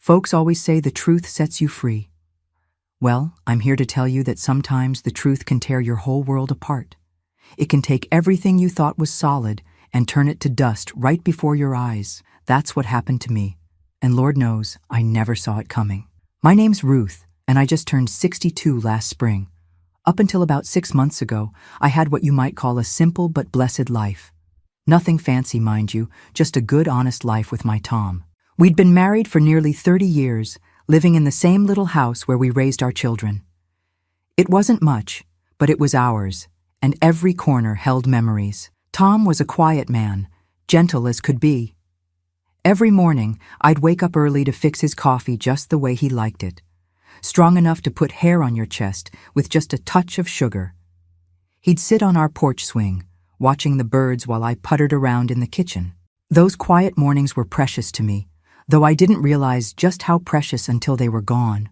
Folks always say the truth sets you free. Well, I'm here to tell you that sometimes the truth can tear your whole world apart. It can take everything you thought was solid and turn it to dust right before your eyes. That's what happened to me. And Lord knows, I never saw it coming. My name's Ruth, and I just turned 62 last spring. Up until about 6 months ago, I had what you might call a simple but blessed life. Nothing fancy, mind you, just a good, honest life with my Tom. We'd been married for nearly 30 years, living in the same little house where we raised our children. It wasn't much, but it was ours, and every corner held memories. Tom was a quiet man, gentle as could be. Every morning, I'd wake up early to fix his coffee just the way he liked it, strong enough to put hair on your chest with just a touch of sugar. He'd sit on our porch swing, watching the birds while I puttered around in the kitchen. Those quiet mornings were precious to me, though I didn't realize just how precious until they were gone.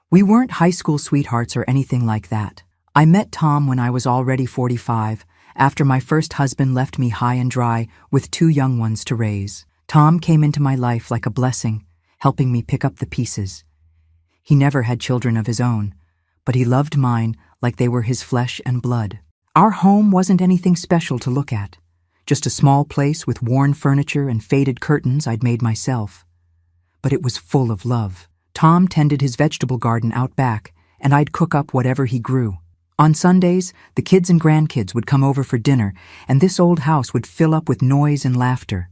We weren't high school sweethearts or anything like that. I met Tom when I was already 45, after my first husband left me high and dry with 2 young ones to raise. Tom came into my life like a blessing, helping me pick up the pieces. He never had children of his own, but he loved mine like they were his flesh and blood. Our home wasn't anything special to look at. Just a small place with worn furniture and faded curtains I'd made myself. But it was full of love. Tom tended his vegetable garden out back, and I'd cook up whatever he grew. On Sundays, the kids and grandkids would come over for dinner, and this old house would fill up with noise and laughter.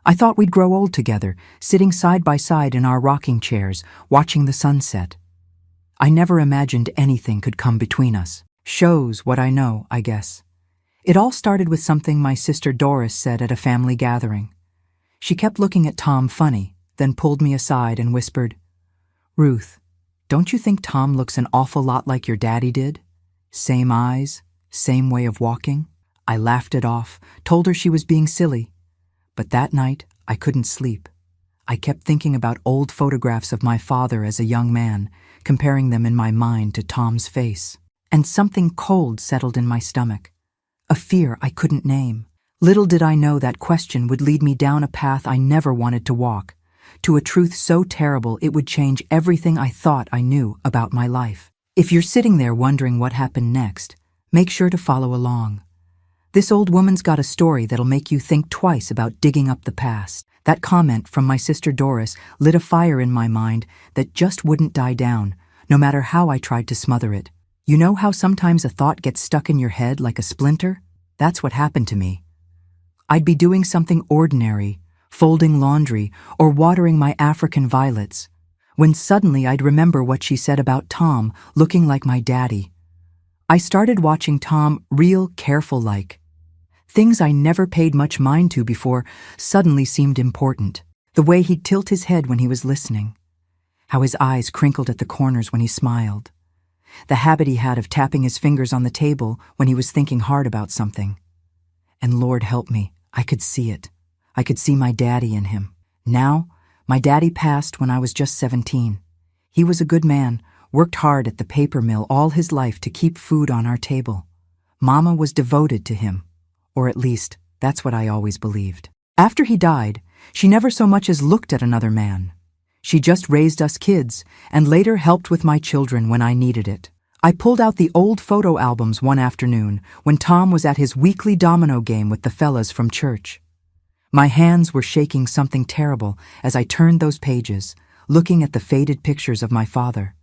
I thought we'd grow old together, sitting side by side in our rocking chairs, watching the sunset. I never imagined anything could come between us. Shows what I know, I guess. It all started with something my sister Doris said at a family gathering. She kept looking at Tom funny, then pulled me aside and whispered, "Ruth, don't you think Tom looks an awful lot like your daddy did? Same eyes, same way of walking?" I laughed it off, told her she was being silly. But that night, I couldn't sleep. I kept thinking about old photographs of my father as a young man, comparing them in my mind to Tom's face. And something cold settled in my stomach. A fear I couldn't name. Little did I know that question would lead me down a path I never wanted to walk, to a truth so terrible it would change everything I thought I knew about my life. If you're sitting there wondering what happened next, make sure to follow along. This old woman's got a story that'll make you think twice about digging up the past. That comment from my sister Doris lit a fire in my mind that just wouldn't die down, no matter how I tried to smother it. You know how sometimes a thought gets stuck in your head like a splinter? That's what happened to me. I'd be doing something ordinary, folding laundry or watering my African violets, when suddenly I'd remember what she said about Tom looking like my daddy. I started watching Tom real careful-like. Things I never paid much mind to before suddenly seemed important. The way he'd tilt his head when he was listening. How his eyes crinkled at the corners when he smiled. The habit he had of tapping his fingers on the table when he was thinking hard about something. And Lord help me, I could see it. I could see my daddy in him. Now, my daddy passed when I was just 17. He was a good man, worked hard at the paper mill all his life to keep food on our table. Mama was devoted to him, or at least, that's what I always believed. After he died, she never so much as looked at another man. She just raised us kids, and later helped with my children when I needed it. I pulled out the old photo albums one afternoon when Tom was at his weekly domino game with the fellas from church. My hands were shaking something terrible as I turned those pages, looking at the faded pictures of my father.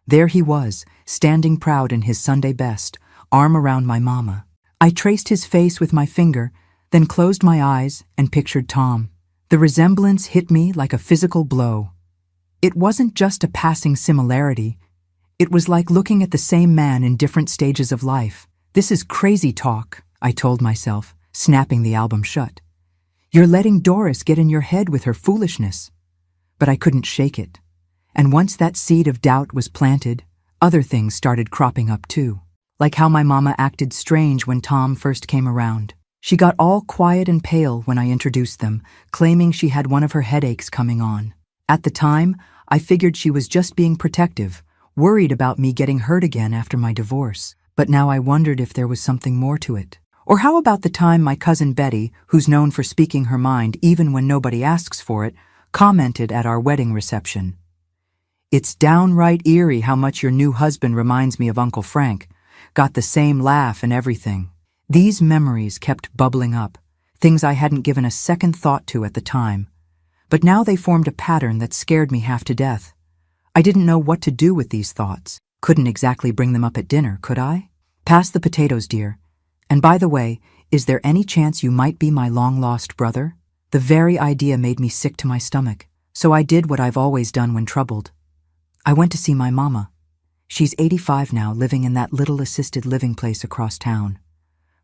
There he was, standing proud in his Sunday best, arm around my mama. I traced his face with my finger, then closed my eyes and pictured Tom. The resemblance hit me like a physical blow. It wasn't just a passing similarity. It was like looking at the same man in different stages of life. This is crazy talk, I told myself, snapping the album shut. You're letting Doris get in your head with her foolishness. But I couldn't shake it. And once that seed of doubt was planted, other things started cropping up too. Like how my mama acted strange when Tom first came around. She got all quiet and pale when I introduced them, claiming she had one of her headaches coming on. At the time, I figured she was just being protective, worried about me getting hurt again after my divorce. But now I wondered if there was something more to it. Or how about the time my cousin Betty, who's known for speaking her mind even when nobody asks for it, commented at our wedding reception. "It's downright eerie how much your new husband reminds me of Uncle Frank. Got the same laugh and everything." These memories kept bubbling up, things I hadn't given a second thought to at the time. But now they formed a pattern that scared me half to death. I didn't know what to do with these thoughts. Couldn't exactly bring them up at dinner, could I? "Pass the potatoes, dear. And by the way, is there any chance you might be my long-lost brother?" The very idea made me sick to my stomach, so I did what I've always done when troubled. I went to see my mama. She's 85 now, living in that little assisted living place across town.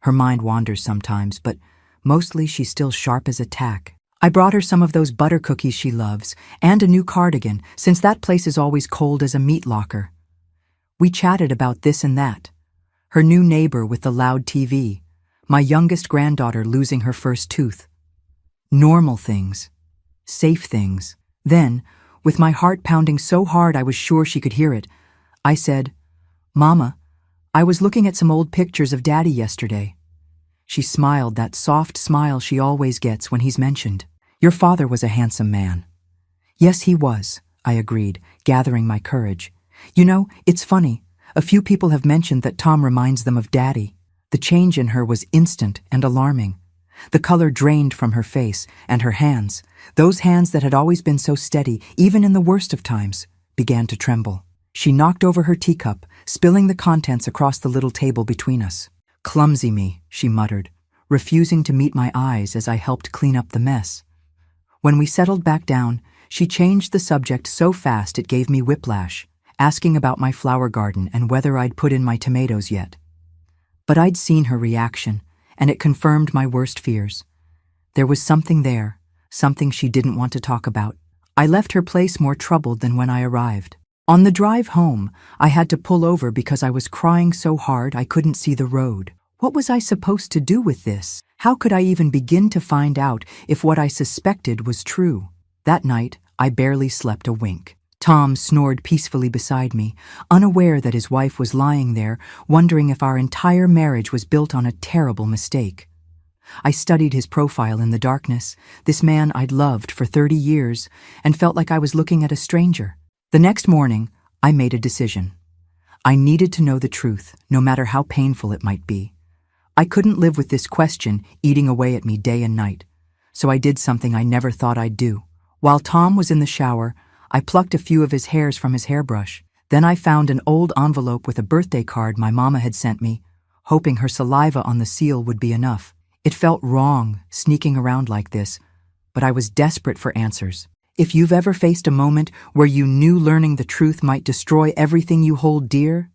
Her mind wanders sometimes, but mostly she's still sharp as a tack. I brought her some of those butter cookies she loves, and a new cardigan, since that place is always cold as a meat locker. We chatted about this and that. Her new neighbor with the loud TV, my youngest granddaughter losing her first tooth. Normal things. Safe things. Then, with my heart pounding so hard I was sure she could hear it, I said, "Mama, I was looking at some old pictures of Daddy yesterday." She smiled, that soft smile she always gets when he's mentioned. "Your father was a handsome man." "Yes, he was," I agreed, gathering my courage. "You know, it's funny. A few people have mentioned that Tom reminds them of Daddy." The change in her was instant and alarming. The color drained from her face, and her hands, those hands that had always been so steady, even in the worst of times, began to tremble. She knocked over her teacup, spilling the contents across the little table between us. "Clumsy me," she muttered, refusing to meet my eyes as I helped clean up the mess. When we settled back down, she changed the subject so fast it gave me whiplash, asking about my flower garden and whether I'd put in my tomatoes yet. But I'd seen her reaction, and it confirmed my worst fears. There was something there, something she didn't want to talk about. I left her place more troubled than when I arrived. On the drive home, I had to pull over because I was crying so hard I couldn't see the road. What was I supposed to do with this? How could I even begin to find out if what I suspected was true? That night, I barely slept a wink. Tom snored peacefully beside me, unaware that his wife was lying there, wondering if our entire marriage was built on a terrible mistake. I studied his profile in the darkness, this man I'd loved for 30 years, and felt like I was looking at a stranger. The next morning, I made a decision. I needed to know the truth, no matter how painful it might be. I couldn't live with this question eating away at me day and night, so I did something I never thought I'd do. While Tom was in the shower, I plucked a few of his hairs from his hairbrush. Then I found an old envelope with a birthday card my mama had sent me, hoping her saliva on the seal would be enough. It felt wrong, sneaking around like this, but I was desperate for answers. If you've ever faced a moment where you knew learning the truth might destroy everything you hold dear,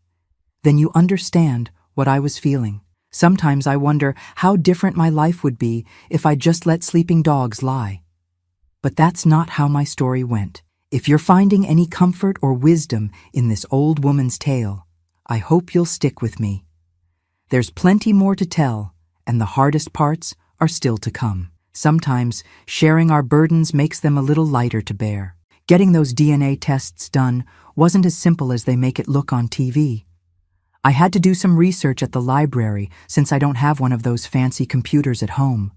then you understand what I was feeling. Sometimes I wonder how different my life would be if I just let sleeping dogs lie. But that's not how my story went. If you're finding any comfort or wisdom in this old woman's tale, I hope you'll stick with me. There's plenty more to tell, and the hardest parts are still to come. Sometimes sharing our burdens makes them a little lighter to bear. Getting those DNA tests done wasn't as simple as they make it look on TV. I had to do some research at the library since I don't have one of those fancy computers at home.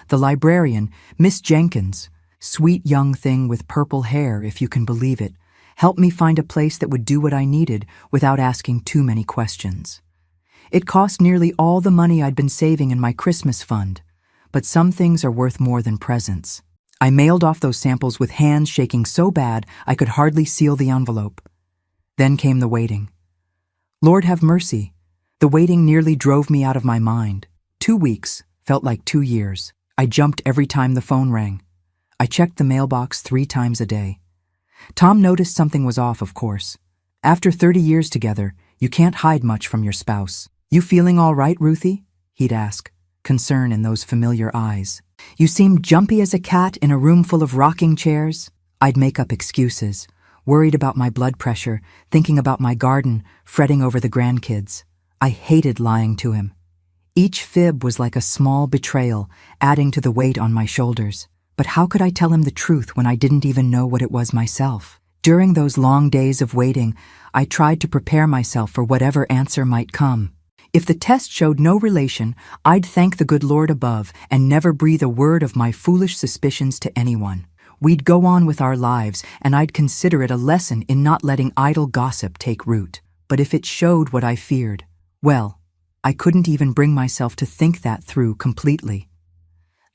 The librarian, Miss Jenkins, sweet young thing with purple hair, if you can believe it, helped me find a place that would do what I needed without asking too many questions. It cost nearly all the money I'd been saving in my Christmas fund, but some things are worth more than presents. I mailed off those samples with hands shaking so bad I could hardly seal the envelope. Then came the waiting. Lord have mercy, the waiting nearly drove me out of my mind. 2 weeks felt like 2 years. I jumped every time the phone rang. I checked the mailbox 3 times a day. Tom noticed something was off, of course. After 30 years together, you can't hide much from your spouse. "You feeling all right, Ruthie?" he'd ask, concern in those familiar eyes. "You seem jumpy as a cat in a room full of rocking chairs." I'd make up excuses, worried about my blood pressure, thinking about my garden, fretting over the grandkids. I hated lying to him. Each fib was like a small betrayal, adding to the weight on my shoulders. But how could I tell him the truth when I didn't even know what it was myself? During those long days of waiting, I tried to prepare myself for whatever answer might come. If the test showed no relation, I'd thank the good Lord above and never breathe a word of my foolish suspicions to anyone. We'd go on with our lives, and I'd consider it a lesson in not letting idle gossip take root. But if it showed what I feared, well, I couldn't even bring myself to think that through completely.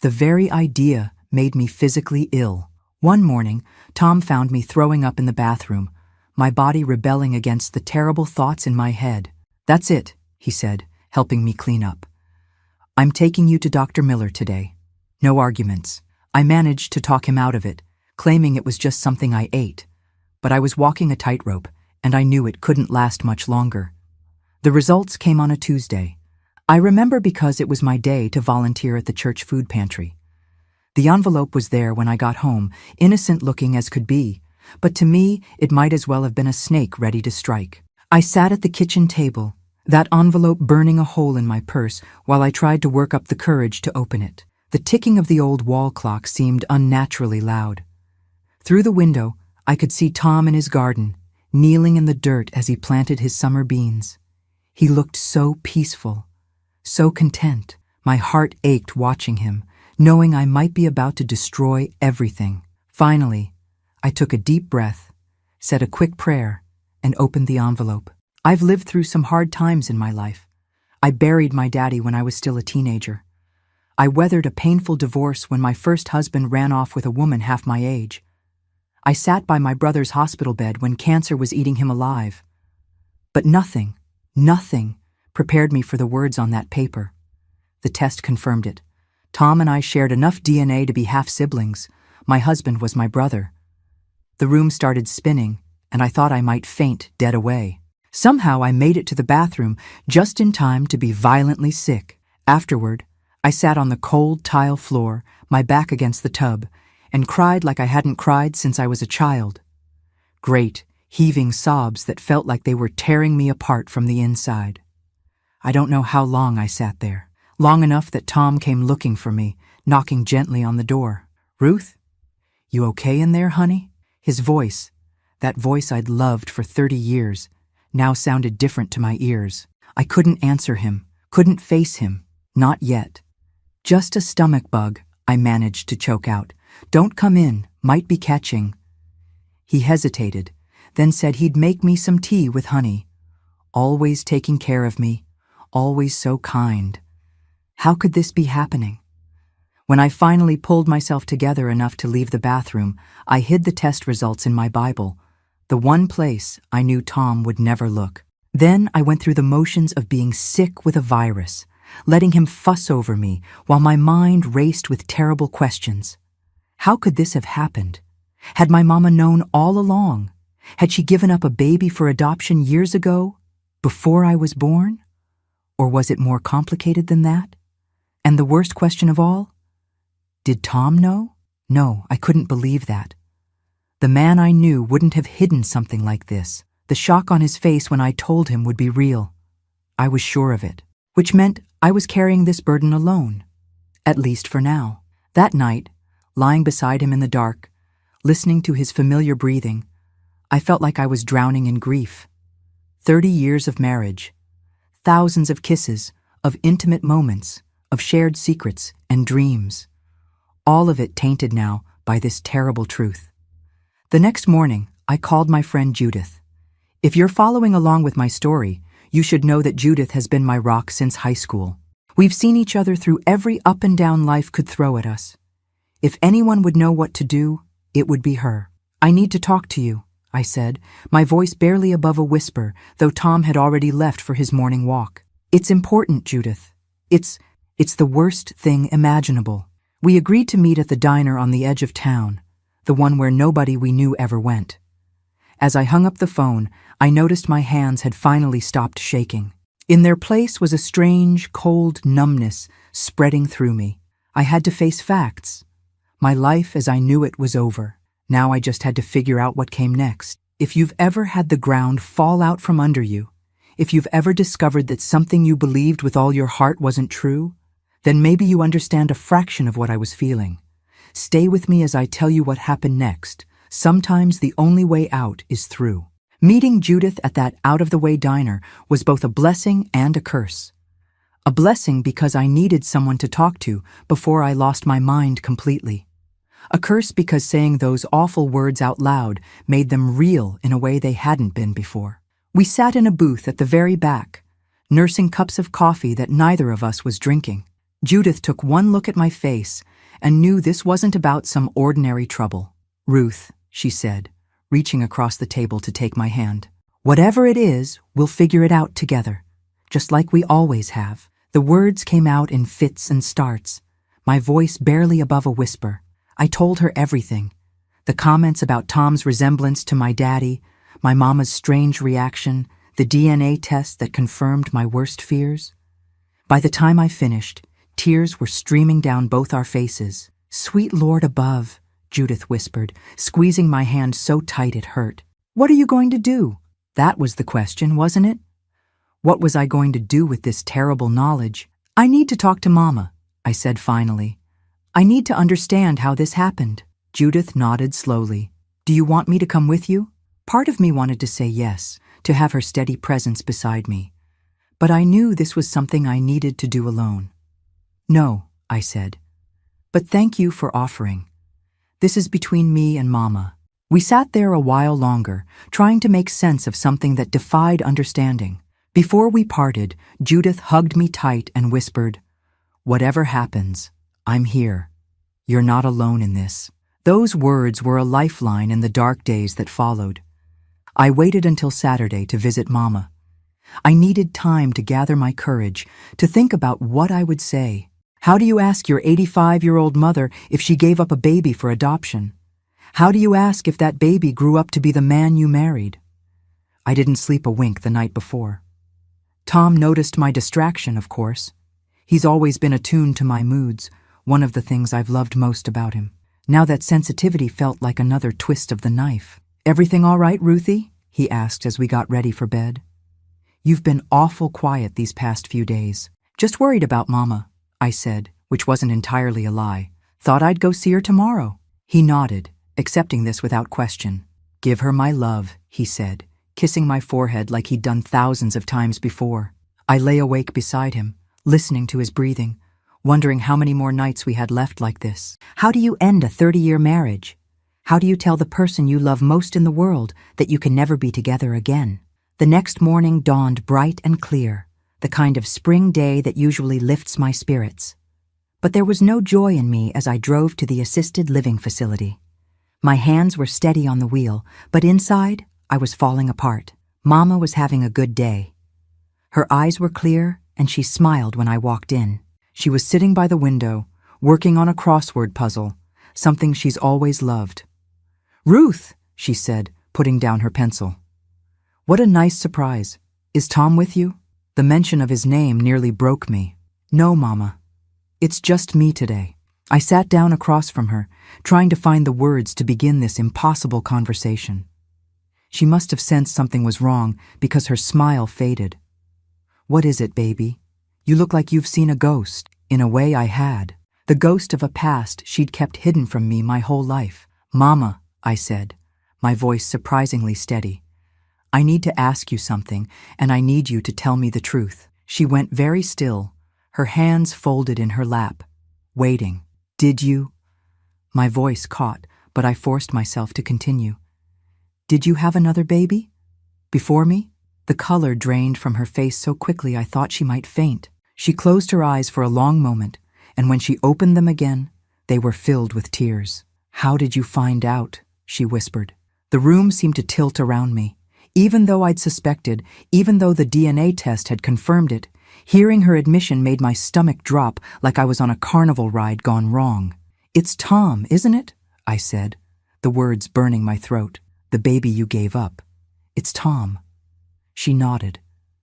The very idea made me physically ill. One morning, Tom found me throwing up in the bathroom, my body rebelling against the terrible thoughts in my head. "That's it," he said, helping me clean up. "I'm taking you to Dr. Miller today. No arguments." I managed to talk him out of it, claiming it was just something I ate. But I was walking a tightrope, and I knew it couldn't last much longer. The results came on a Tuesday. I remember because it was my day to volunteer at the church food pantry. The envelope was there when I got home, innocent looking as could be, but to me it might as well have been a snake ready to strike. I sat at the kitchen table, that envelope burning a hole in my purse while I tried to work up the courage to open it. The ticking of the old wall clock seemed unnaturally loud. Through the window, I could see Tom in his garden, kneeling in the dirt as he planted his summer beans. He looked so peaceful, so content. My heart ached watching him, knowing I might be about to destroy everything. Finally, I took a deep breath, said a quick prayer, and opened the envelope. I've lived through some hard times in my life. I buried my daddy when I was still a teenager. I weathered a painful divorce when my first husband ran off with a woman half my age. I sat by my brother's hospital bed when cancer was eating him alive. But nothing prepared me for the words on that paper. The test confirmed it. Tom and I shared enough DNA to be half-siblings. My husband was my brother. The room started spinning, and I thought I might faint dead away. Somehow I made it to the bathroom just in time to be violently sick. Afterward, I sat on the cold tile floor, my back against the tub, and cried like I hadn't cried since I was a child. Great, heaving sobs that felt like they were tearing me apart from the inside. I don't know how long I sat there. Long enough that Tom came looking for me, knocking gently on the door. "Ruth, you okay in there, honey?" His voice, that voice I'd loved for 30 years, now sounded different to my ears. I couldn't answer him, couldn't face him, not yet. "Just a stomach bug," I managed to choke out. "Don't come in, might be catching." He hesitated, then said he'd make me some tea with honey. Always taking care of me, always so kind. How could this be happening? When I finally pulled myself together enough to leave the bathroom, I hid the test results in my Bible, the one place I knew Tom would never look. Then I went through the motions of being sick with a virus, letting him fuss over me while my mind raced with terrible questions. How could this have happened? Had my mama known all along? Had she given up a baby for adoption years ago, before I was born? Or was it more complicated than that? And the worst question of all? Did Tom know? No, I couldn't believe that. The man I knew wouldn't have hidden something like this. The shock on his face when I told him would be real. I was sure of it, which meant I was carrying this burden alone, at least for now. That night, lying beside him in the dark, listening to his familiar breathing, I felt like I was drowning in grief. 30 years of marriage, thousands of kisses, of intimate moments, of shared secrets and dreams. All of it tainted now by this terrible truth. The next morning, I called my friend Judith. If you're following along with my story, you should know that Judith has been my rock since high school. We've seen each other through every up and down life could throw at us. If anyone would know what to do, it would be her. "I need to talk to you," I said, my voice barely above a whisper, though Tom had already left for his morning walk. "It's important, Judith. It's the worst thing imaginable." We agreed to meet at the diner on the edge of town, the one where nobody we knew ever went. As I hung up the phone, I noticed my hands had finally stopped shaking. In their place was a strange, cold numbness spreading through me. I had to face facts. My life as I knew it was over. Now I just had to figure out what came next. If you've ever had the ground fall out from under you, if you've ever discovered that something you believed with all your heart wasn't true, then maybe you understand a fraction of what I was feeling. Stay with me as I tell you what happened next. Sometimes the only way out is through. Meeting Judith at that out-of-the-way diner was both a blessing and a curse. A blessing because I needed someone to talk to before I lost my mind completely. A curse because saying those awful words out loud made them real in a way they hadn't been before. We sat in a booth at the very back, nursing cups of coffee that neither of us was drinking. Judith took one look at my face and knew this wasn't about some ordinary trouble. "Ruth," she said, reaching across the table to take my hand. "Whatever it is, we'll figure it out together, just like we always have." The words came out in fits and starts, my voice barely above a whisper. I told her everything. The comments about Tom's resemblance to my daddy, my mama's strange reaction, the DNA test that confirmed my worst fears. By the time I finished, tears were streaming down both our faces. "Sweet Lord above," Judith whispered, squeezing my hand so tight it hurt. "What are you going to do?" That was the question, wasn't it? What was I going to do with this terrible knowledge? "I need to talk to Mama," I said finally. "I need to understand how this happened." Judith nodded slowly. "Do you want me to come with you?" Part of me wanted to say yes, to have her steady presence beside me. But I knew this was something I needed to do alone. "No," I said. "But thank you for offering. This is between me and Mama." We sat there a while longer, trying to make sense of something that defied understanding. Before we parted, Judith hugged me tight and whispered, "Whatever happens, I'm here. You're not alone in this." Those words were a lifeline in the dark days that followed. I waited until Saturday to visit Mama. I needed time to gather my courage, to think about what I would say. How do you ask your 85-year-old mother if she gave up a baby for adoption? How do you ask if that baby grew up to be the man you married? I didn't sleep a wink the night before. Tom noticed my distraction, of course. He's always been attuned to my moods, one of the things I've loved most about him. Now that sensitivity felt like another twist of the knife. "Everything all right, Ruthie?" he asked as we got ready for bed. "You've been awful quiet these past few days." "Just worried about Mama," I said, which wasn't entirely a lie. "Thought I'd go see her tomorrow." He nodded, accepting this without question. "Give her my love," he said, kissing my forehead like he'd done thousands of times before. I lay awake beside him, listening to his breathing, wondering how many more nights we had left like this. How do you end a 30-year marriage? How do you tell the person you love most in the world that you can never be together again? The next morning dawned bright and clear, the kind of spring day that usually lifts my spirits. But there was no joy in me as I drove to the assisted living facility. My hands were steady on the wheel, but inside, I was falling apart. Mama was having a good day. Her eyes were clear, and she smiled when I walked in. She was sitting by the window, working on a crossword puzzle, something she's always loved. "Ruth," she said, putting down her pencil. "What a nice surprise. Is Tom with you?" The mention of his name nearly broke me. "No, Mama. It's just me today." I sat down across from her, trying to find the words to begin this impossible conversation. She must have sensed something was wrong because her smile faded. "What is it, baby? You look like you've seen a ghost." In a way, I had. The ghost of a past she'd kept hidden from me my whole life. "Mama," I said, my voice surprisingly steady. "I need to ask you something, and I need you to tell me the truth." She went very still, her hands folded in her lap, waiting. "Did you?" My voice caught, but I forced myself to continue. "Did you have another baby? Before me?" The color drained from her face so quickly I thought she might faint. She closed her eyes for a long moment, and when she opened them again, they were filled with tears. "How did you find out?" she whispered. The room seemed to tilt around me. Even though I'd suspected, even though the DNA test had confirmed it, hearing her admission made my stomach drop like I was on a carnival ride gone wrong. "It's Tom, isn't it?" I said, the words burning my throat. "The baby you gave up. It's Tom." She nodded,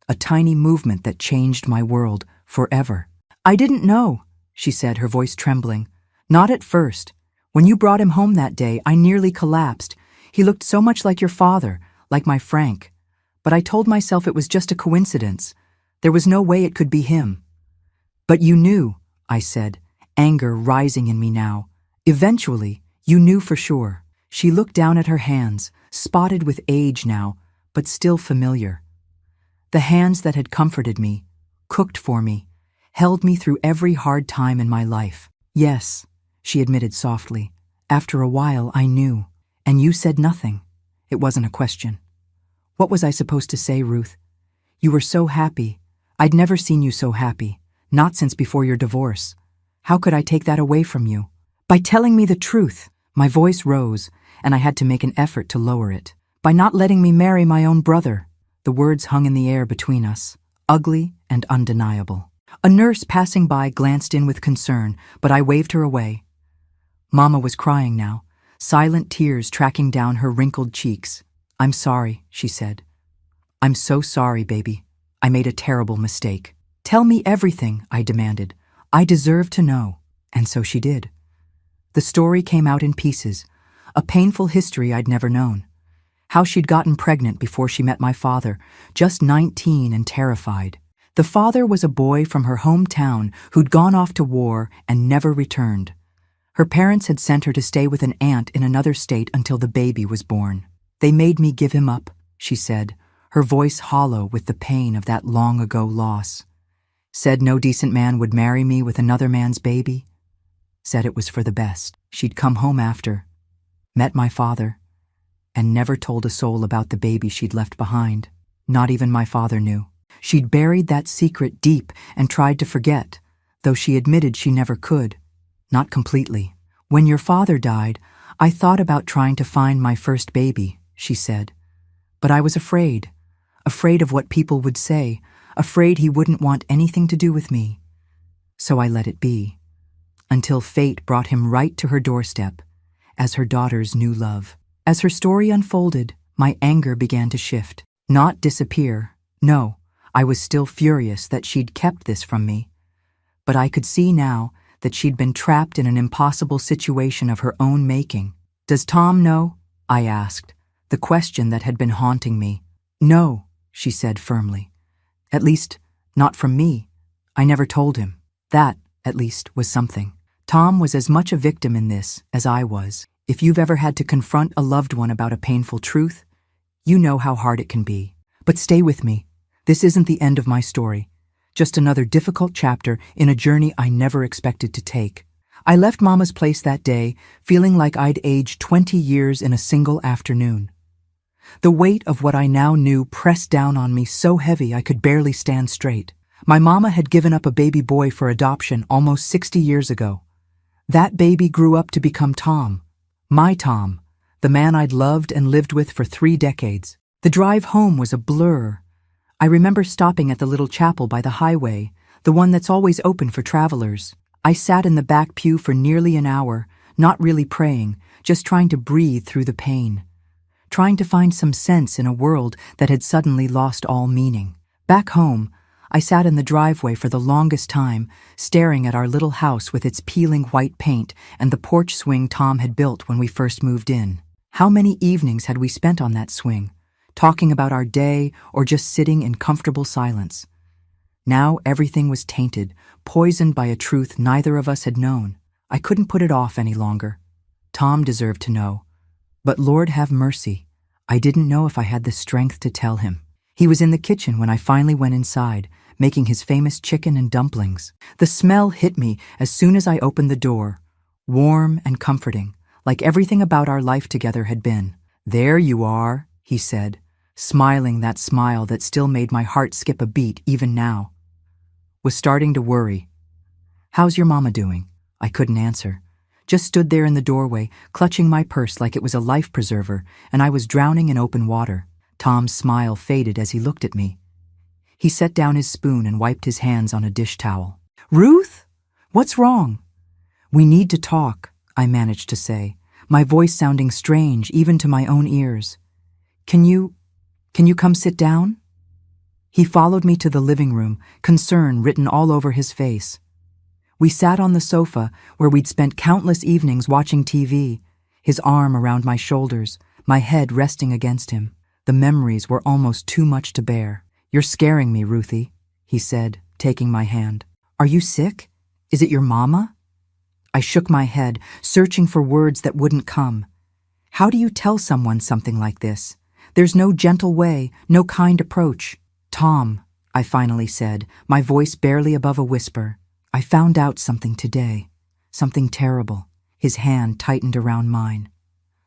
a tiny movement that changed my world forever. "I didn't know," she said, her voice trembling. "Not at first. When you brought him home that day, I nearly collapsed. He looked so much like your father, like my Frank. But I told myself it was just a coincidence. There was no way it could be him." "But you knew," I said, anger rising in me now. "Eventually, you knew for sure." She looked down at her hands, spotted with age now, but still familiar. The hands that had comforted me, cooked for me, held me through every hard time in my life. "Yes," she admitted softly, After a while, I knew. And you said nothing. It wasn't a question. What was I supposed to say, Ruth? You were so happy. I'd never seen you so happy, not since before your divorce. How could I take that away from you? By telling me the truth. My voice rose, and I had to make an effort to lower it. By not letting me marry my own brother. The words hung in the air between us, ugly and undeniable. A nurse passing by glanced in with concern, but I waved her away. Mama was crying now, silent tears tracking down her wrinkled cheeks. "I'm sorry," she said. "I'm so sorry, baby. I made a terrible mistake." "Tell me everything," I demanded. "I deserve to know." And so she did. The story came out in pieces, a painful history I'd never known. How she'd gotten pregnant before she met my father, just 19 and terrified. The father was a boy from her hometown who'd gone off to war and never returned. Her parents had sent her to stay with an aunt in another state until the baby was born. "They made me give him up," she said, her voice hollow with the pain of that long-ago loss. "Said no decent man would marry me with another man's baby. Said it was for the best." She'd come home after, met my father, and never told a soul about the baby she'd left behind. Not even my father knew. She'd buried that secret deep and tried to forget, though she admitted she never could. Not completely. "When your father died, I thought about trying to find my first baby," she said. "But I was afraid of what people would say, afraid he wouldn't want anything to do with me. So I let it be, until fate brought him right to her doorstep, as her daughter's new love." As her story unfolded, my anger began to shift. Not disappear. No, I was still furious that she'd kept this from me. But I could see now that she'd been trapped in an impossible situation of her own making. "Does Tom know?" I asked, the question that had been haunting me. "No," she said firmly. "At least, not from me. I never told him." That, at least, was something. Tom was as much a victim in this as I was. If you've ever had to confront a loved one about a painful truth, you know how hard it can be. But stay with me. This isn't the end of my story. Just another difficult chapter in a journey I never expected to take. I left Mama's place that day, feeling like I'd aged 20 years in a single afternoon. The weight of what I now knew pressed down on me so heavy I could barely stand straight. My mama had given up a baby boy for adoption almost 60 years ago. That baby grew up to become Tom. My Tom, the man I'd loved and lived with for 3 decades. The drive home was a blur. I remember stopping at the little chapel by the highway, the one that's always open for travelers. I sat in the back pew for nearly an hour, not really praying, just trying to breathe through the pain. Trying to find some sense in a world that had suddenly lost all meaning. Back home, I sat in the driveway for the longest time, staring at our little house with its peeling white paint and the porch swing Tom had built when we first moved in. How many evenings had we spent on that swing, talking about our day or just sitting in comfortable silence? Now everything was tainted, poisoned by a truth neither of us had known. I couldn't put it off any longer. Tom deserved to know. But Lord have mercy, I didn't know if I had the strength to tell him. He was in the kitchen when I finally went inside, making his famous chicken and dumplings. The smell hit me as soon as I opened the door, warm and comforting, like everything about our life together had been. "There you are," he said, smiling that smile that still made my heart skip a beat even now. Was starting to worry. "How's your mama doing?" I couldn't answer. Just stood there in the doorway, clutching my purse like it was a life preserver, and I was drowning in open water. Tom's smile faded as he looked at me. He set down his spoon and wiped his hands on a dish towel. "Ruth? What's wrong?" "We need to talk," I managed to say, my voice sounding strange even to my own ears. Can you come sit down?" He followed me to the living room, concern written all over his face. We sat on the sofa where we'd spent countless evenings watching TV, his arm around my shoulders, my head resting against him. The memories were almost too much to bear. "You're scaring me, Ruthie," he said, taking my hand. "Are you sick? Is it your mama?" I shook my head, searching for words that wouldn't come. How do you tell someone something like this? There's no gentle way, no kind approach. "Tom," I finally said, my voice barely above a whisper, "I found out something today. Something terrible." His hand tightened around mine.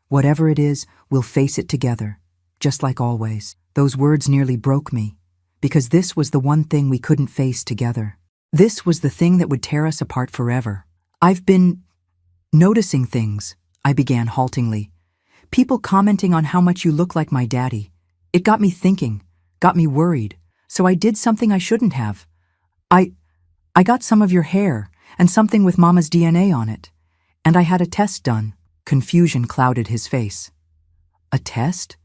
Whatever it is, we'll face it together, just like always. Those words nearly broke me, because this was the one thing we couldn't face together. This was the thing that would tear us apart forever. I've been noticing things, I began haltingly. People commenting on how much you look like my daddy. It got me thinking, got me worried, so I did something I shouldn't have. I got some of your hair and something with Mama's DNA on it, and I had a test done. Confusion clouded his face. A test?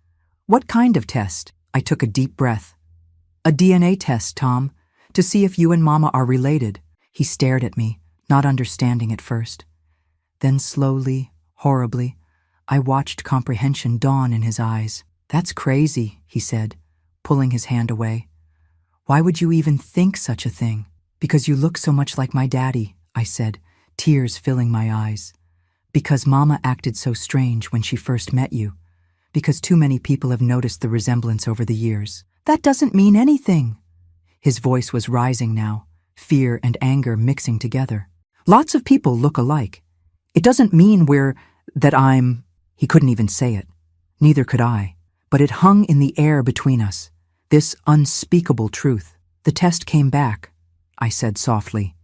What kind of test? I took a deep breath. A DNA test, Tom, to see if you and Mama are related. He stared at me, not understanding at first. Then slowly, horribly, I watched comprehension dawn in his eyes. That's crazy, he said, pulling his hand away. Why would you even think such a thing? Because you look so much like my daddy, I said, tears filling my eyes. Because Mama acted so strange when she first met you. Because too many people have noticed the resemblance over the years. That doesn't mean anything. His voice was rising now, fear and anger mixing together. Lots of people look alike. It doesn't mean that I'm... He couldn't even say it. Neither could I. But it hung in the air between us, this unspeakable truth. The test came back, I said softly.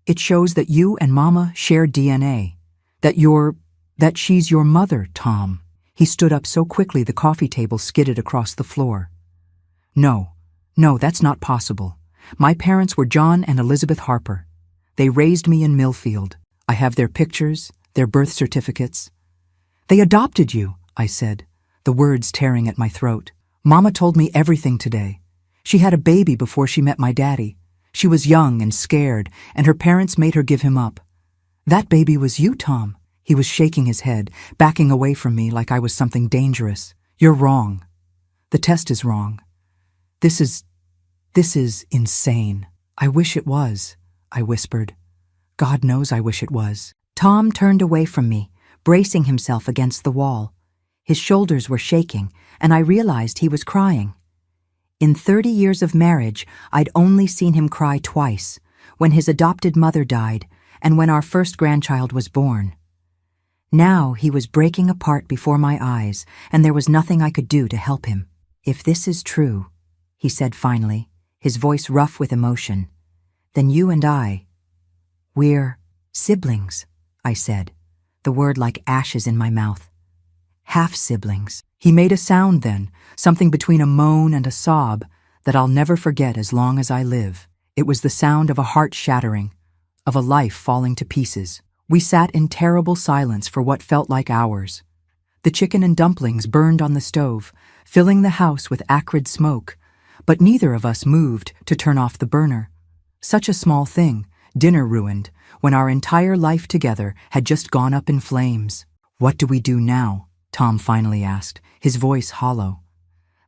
It shows that you and Mama share DNA. That she's your mother, Tom. He stood up so quickly the coffee table skidded across the floor. No, that's not possible. My parents were John and Elizabeth Harper. They raised me in Millfield. I have their pictures, their birth certificates. They adopted you, I said, the words tearing at my throat. Mama told me everything today. She had a baby before she met my daddy. She was young and scared, and her parents made her give him up. That baby was you, Tom. He was shaking his head, backing away from me like I was something dangerous. You're wrong. The test is wrong. This is insane. I wish it was, I whispered. God knows I wish it was. Tom turned away from me, bracing himself against the wall. His shoulders were shaking, and I realized he was crying. In 30 years of marriage, I'd only seen him cry twice, when his adopted mother died and when our first grandchild was born. Now he was breaking apart before my eyes, and there was nothing I could do to help him. If this is true, he said finally, his voice rough with emotion, then you and we're siblings, I said, the word like ashes in my mouth. Half-siblings. He made a sound then, something between a moan and a sob, that I'll never forget as long as I live. It was the sound of a heart shattering, of a life falling to pieces. We sat in terrible silence for what felt like hours. The chicken and dumplings burned on the stove, filling the house with acrid smoke, but neither of us moved to turn off the burner. Such a small thing, dinner ruined, when our entire life together had just gone up in flames. What do we do now? Tom finally asked, his voice hollow.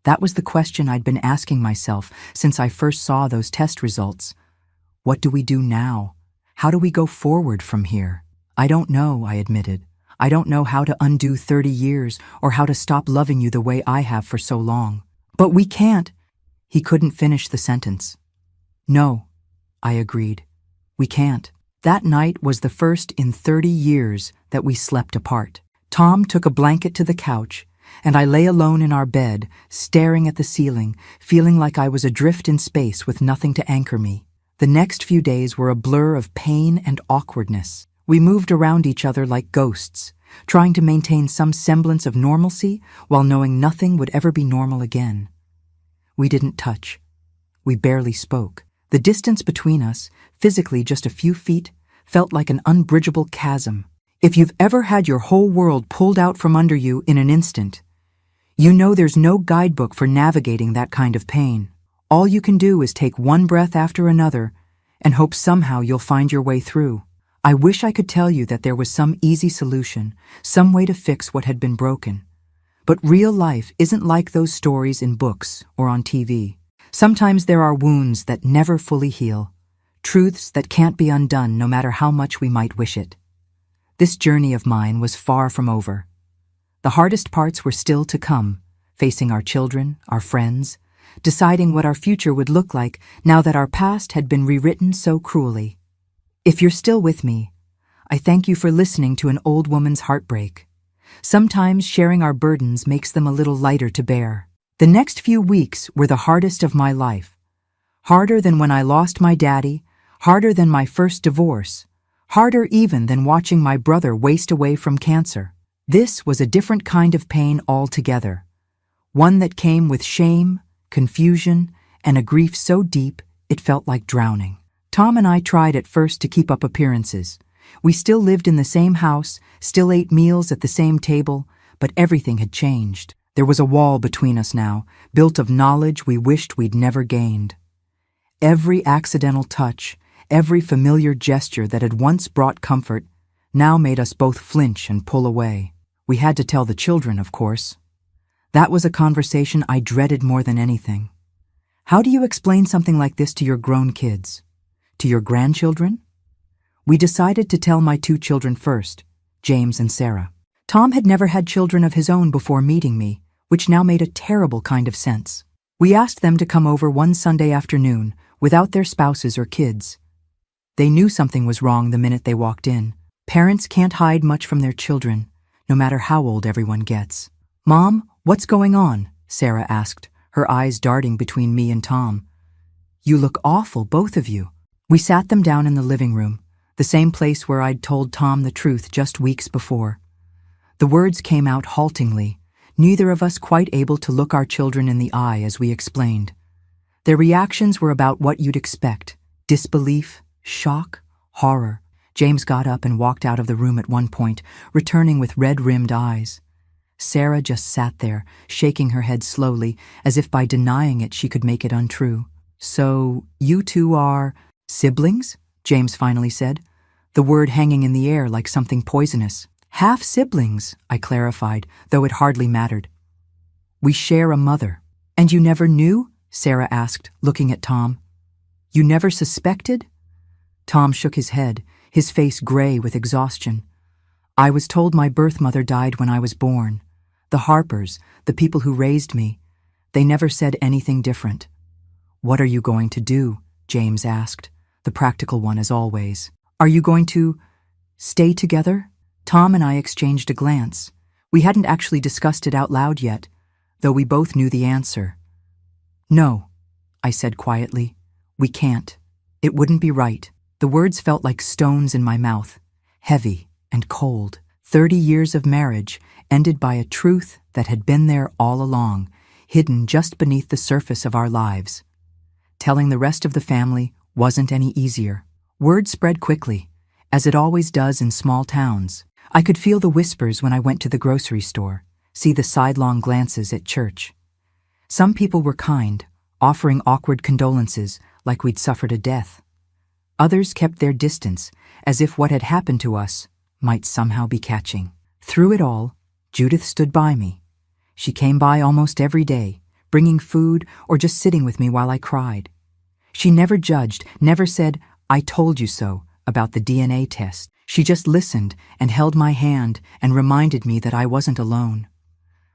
That was the question I'd been asking myself since I first saw those test results. What do we do now? How do we go forward from here? I don't know, I admitted. I don't know how to undo 30 years or how to stop loving you the way I have for so long. But we can't. He couldn't finish the sentence. No, I agreed. We can't. That night was the first in 30 years that we slept apart. Tom took a blanket to the couch, and I lay alone in our bed, staring at the ceiling, feeling like I was adrift in space with nothing to anchor me. The next few days were a blur of pain and awkwardness. We moved around each other like ghosts, trying to maintain some semblance of normalcy while knowing nothing would ever be normal again. We didn't touch. We barely spoke. The distance between us, physically just a few feet, felt like an unbridgeable chasm. If you've ever had your whole world pulled out from under you in an instant, you know there's no guidebook for navigating that kind of pain. All you can do is take one breath after another and hope somehow you'll find your way through. I wish I could tell you that there was some easy solution, some way to fix what had been broken. But real life isn't like those stories in books or on TV. Sometimes there are wounds that never fully heal, truths that can't be undone no matter how much we might wish it. This journey of mine was far from over. The hardest parts were still to come, facing our children, our friends, deciding what our future would look like now that our past had been rewritten so cruelly. If you're still with me, I thank you for listening to an old woman's heartbreak. Sometimes sharing our burdens makes them a little lighter to bear. The next few weeks were the hardest of my life. Harder than when I lost my daddy, harder than my first divorce, harder even than watching my brother waste away from cancer. This was a different kind of pain altogether. One that came with shame, confusion, and a grief so deep it felt like drowning. Tom and I tried at first to keep up appearances. We still lived in the same house, still ate meals at the same table, but everything had changed. There was a wall between us now, built of knowledge we wished we'd never gained. Every accidental touch, every familiar gesture that had once brought comfort, now made us both flinch and pull away. We had to tell the children, of course. That was a conversation I dreaded more than anything. How do you explain something like this to your grown kids? To your grandchildren? We decided to tell my 2 children first, James and Sarah. Tom had never had children of his own before meeting me, which now made a terrible kind of sense. We asked them to come over one Sunday afternoon, without their spouses or kids. They knew something was wrong the minute they walked in. Parents can't hide much from their children, no matter how old everyone gets. "Mom, what's going on?" Sarah asked, her eyes darting between me and Tom. "You look awful, both of you." We sat them down in the living room, the same place where I'd told Tom the truth just weeks before. The words came out haltingly, neither of us quite able to look our children in the eye as we explained. Their reactions were about what you'd expect: disbelief, shock, horror. James got up and walked out of the room at one point, returning with red-rimmed eyes. Sarah just sat there, shaking her head slowly, as if by denying it she could make it untrue. "So, you two are siblings?" James finally said, the word hanging in the air like something poisonous. "Half-siblings," I clarified, though it hardly mattered. "We share a mother." "And you never knew?" Sarah asked, looking at Tom. "You never suspected?" Tom shook his head, his face gray with exhaustion. "I was told my birth mother died when I was born. The Harpers, the people who raised me, they never said anything different." "What are you going to do?" James asked, the practical one as always. "Are you going to stay together?" Tom and I exchanged a glance. We hadn't actually discussed it out loud yet, though we both knew the answer. "No," I said quietly. "We can't. It wouldn't be right." The words felt like stones in my mouth, heavy and cold. 30 years of marriage ended by a truth that had been there all along, hidden just beneath the surface of our lives. Telling the rest of the family wasn't any easier. Word spread quickly, as it always does in small towns. I could feel the whispers when I went to the grocery store, see the sidelong glances at church. Some people were kind, offering awkward condolences like we'd suffered a death. Others kept their distance, as if what had happened to us might somehow be catching. Through it all, Judith stood by me. She came by almost every day, bringing food or just sitting with me while I cried. She never judged, never said, "I told you so," about the DNA test. She just listened and held my hand and reminded me that I wasn't alone.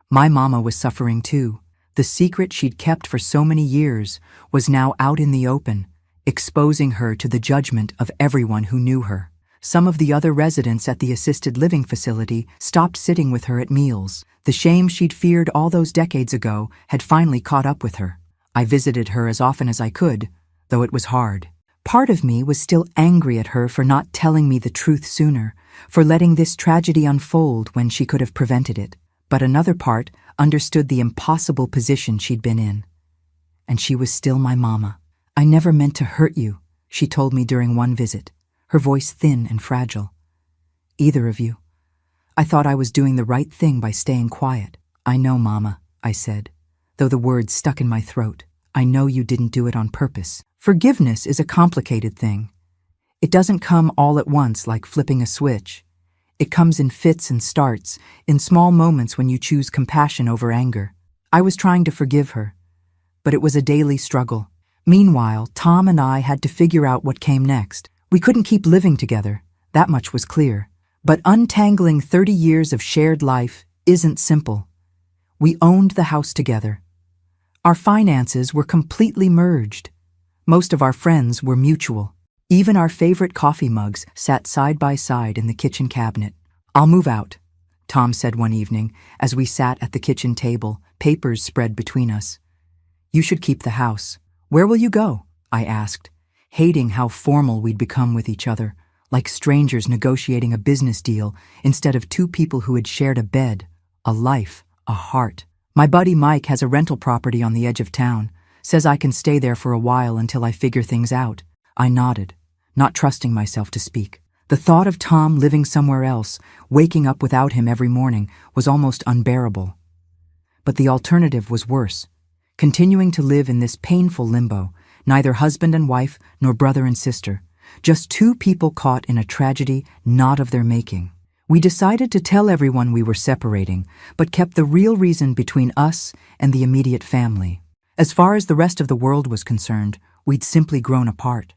My mama was suffering too. The secret she'd kept for so many years was now out in the open, exposing her to the judgment of everyone who knew her. Some of the other residents at the assisted living facility stopped sitting with her at meals. The shame she'd feared all those decades ago had finally caught up with her. I visited her as often as I could, though it was hard. Part of me was still angry at her for not telling me the truth sooner, for letting this tragedy unfold when she could have prevented it. But another part understood the impossible position she'd been in. And she was still my mama. "I never meant to hurt you," she told me during one visit, her voice thin and fragile. "Either of you. I thought I was doing the right thing by staying quiet." "I know, Mama," I said, though the words stuck in my throat. "I know you didn't do it on purpose." Forgiveness is a complicated thing. It doesn't come all at once like flipping a switch. It comes in fits and starts, in small moments when you choose compassion over anger. I was trying to forgive her, but it was a daily struggle. Meanwhile, Tom and I had to figure out what came next. We couldn't keep living together, that much was clear. But untangling 30 years of shared life isn't simple. We owned the house together. Our finances were completely merged. Most of our friends were mutual. Even our favorite coffee mugs sat side by side in the kitchen cabinet. "I'll move out," Tom said one evening as we sat at the kitchen table, papers spread between us. "You should keep the house." "Where will you go?" I asked, hating how formal we'd become with each other, like strangers negotiating a business deal instead of two people who had shared a bed, a life, a heart. "My buddy Mike has a rental property on the edge of town. Says I can stay there for a while until I figure things out." I nodded, not trusting myself to speak. The thought of Tom living somewhere else, waking up without him every morning, was almost unbearable. But the alternative was worse. Continuing to live in this painful limbo, neither husband and wife nor brother and sister, just two people caught in a tragedy not of their making. We decided to tell everyone we were separating, but kept the real reason between us and the immediate family. As far as the rest of the world was concerned, we'd simply grown apart.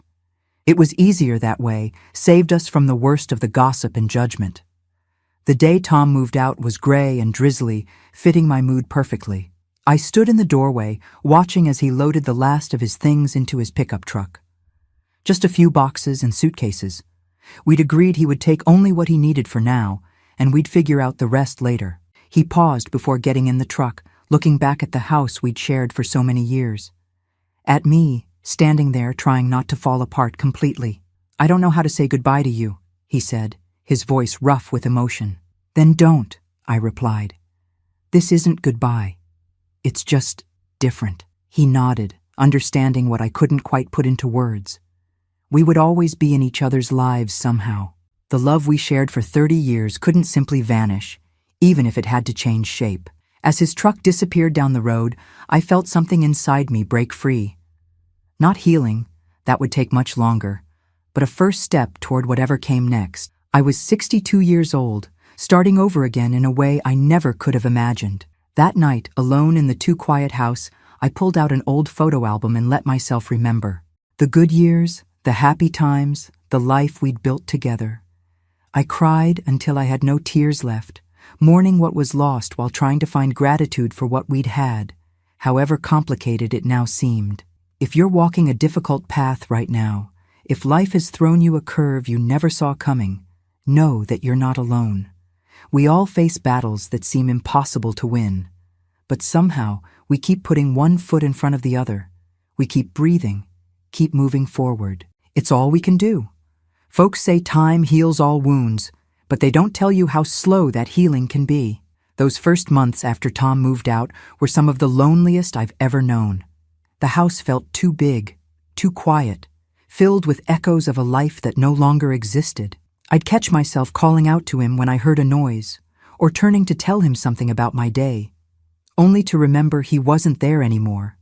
It was easier that way, saved us from the worst of the gossip and judgment. The day Tom moved out was gray and drizzly, fitting my mood perfectly. I stood in the doorway, watching as he loaded the last of his things into his pickup truck. Just a few boxes and suitcases. We'd agreed he would take only what he needed for now, and we'd figure out the rest later. He paused before getting in the truck, looking back at the house we'd shared for so many years. At me, standing there trying not to fall apart completely. "I don't know how to say goodbye to you," he said, his voice rough with emotion. "Then don't," I replied. "This isn't goodbye. It's just different." He nodded, understanding what I couldn't quite put into words. We would always be in each other's lives somehow. The love we shared for 30 years couldn't simply vanish, even if it had to change shape. As his truck disappeared down the road, I felt something inside me break free. Not healing, that would take much longer, but a first step toward whatever came next. I was 62 years old, starting over again in a way I never could have imagined. That night, alone in the too quiet house, I pulled out an old photo album and let myself remember. The good years, the happy times, the life we'd built together. I cried until I had no tears left, mourning what was lost while trying to find gratitude for what we'd had, however complicated it now seemed. If you're walking a difficult path right now, if life has thrown you a curve you never saw coming, know that you're not alone. We all face battles that seem impossible to win, but somehow we keep putting one foot in front of the other. We keep breathing, keep moving forward. It's all we can do. Folks say time heals all wounds, but they don't tell you how slow that healing can be. Those first months after Tom moved out were some of the loneliest I've ever known. The house felt too big, too quiet, filled with echoes of a life that no longer existed. I'd catch myself calling out to him when I heard a noise, or turning to tell him something about my day, only to remember he wasn't there anymore.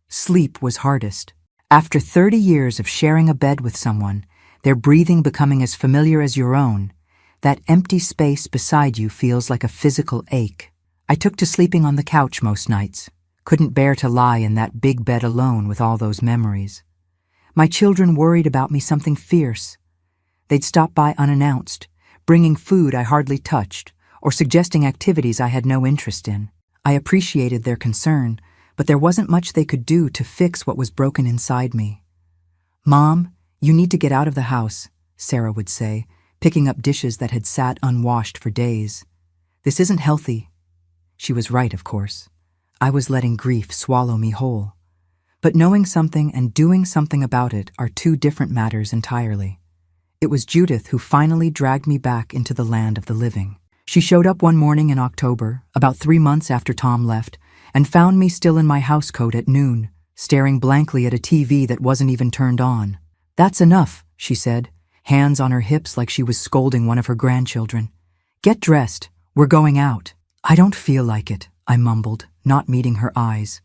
Sleep was hardest. After 30 years of sharing a bed with someone, their breathing becoming as familiar as your own, that empty space beside you feels like a physical ache. I took to sleeping on the couch most nights, couldn't bear to lie in that big bed alone with all those memories. My children worried about me something fierce. They'd stop by unannounced, bringing food I hardly touched, or suggesting activities I had no interest in. I appreciated their concern, but there wasn't much they could do to fix what was broken inside me. "Mom, you need to get out of the house," Sarah would say, picking up dishes that had sat unwashed for days. "This isn't healthy." She was right, of course. I was letting grief swallow me whole. But knowing something and doing something about it are two different matters entirely. It was Judith who finally dragged me back into the land of the living. She showed up one morning in October, about 3 months after Tom left, and found me still in my housecoat at noon, staring blankly at a TV that wasn't even turned on. "That's enough," she said, hands on her hips like she was scolding one of her grandchildren. "Get dressed. We're going out." "I don't feel like it," I mumbled, not meeting her eyes.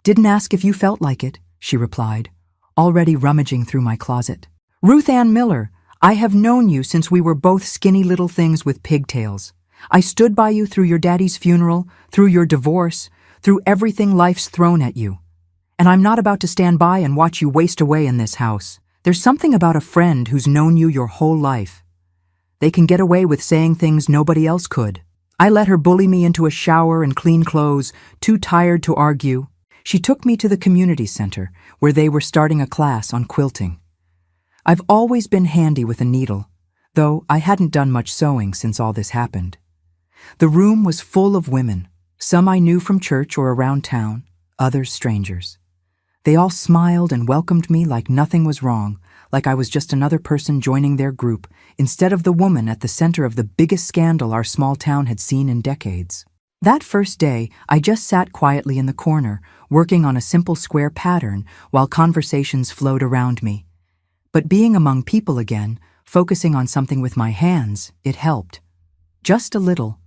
"Didn't ask if you felt like it," she replied, already rummaging through my closet. "Ruth Ann Miller, I have known you since we were both skinny little things with pigtails. I stood by you through your daddy's funeral, through your divorce, through everything life's thrown at you. And I'm not about to stand by and watch you waste away in this house. There's something about a friend who's known you your whole life. They can get away with saying things nobody else could." I let her bully me into a shower and clean clothes, too tired to argue. She took me to the community center, where they were starting a class on quilting. I've always been handy with a needle, though I hadn't done much sewing since all this happened. The room was full of women, some I knew from church or around town, others strangers. They all smiled and welcomed me like nothing was wrong, like I was just another person joining their group, instead of the woman at the center of the biggest scandal our small town had seen in decades. That first day, I just sat quietly in the corner, working on a simple square pattern while conversations flowed around me. But being among people again, focusing on something with my hands, it helped. Just a little,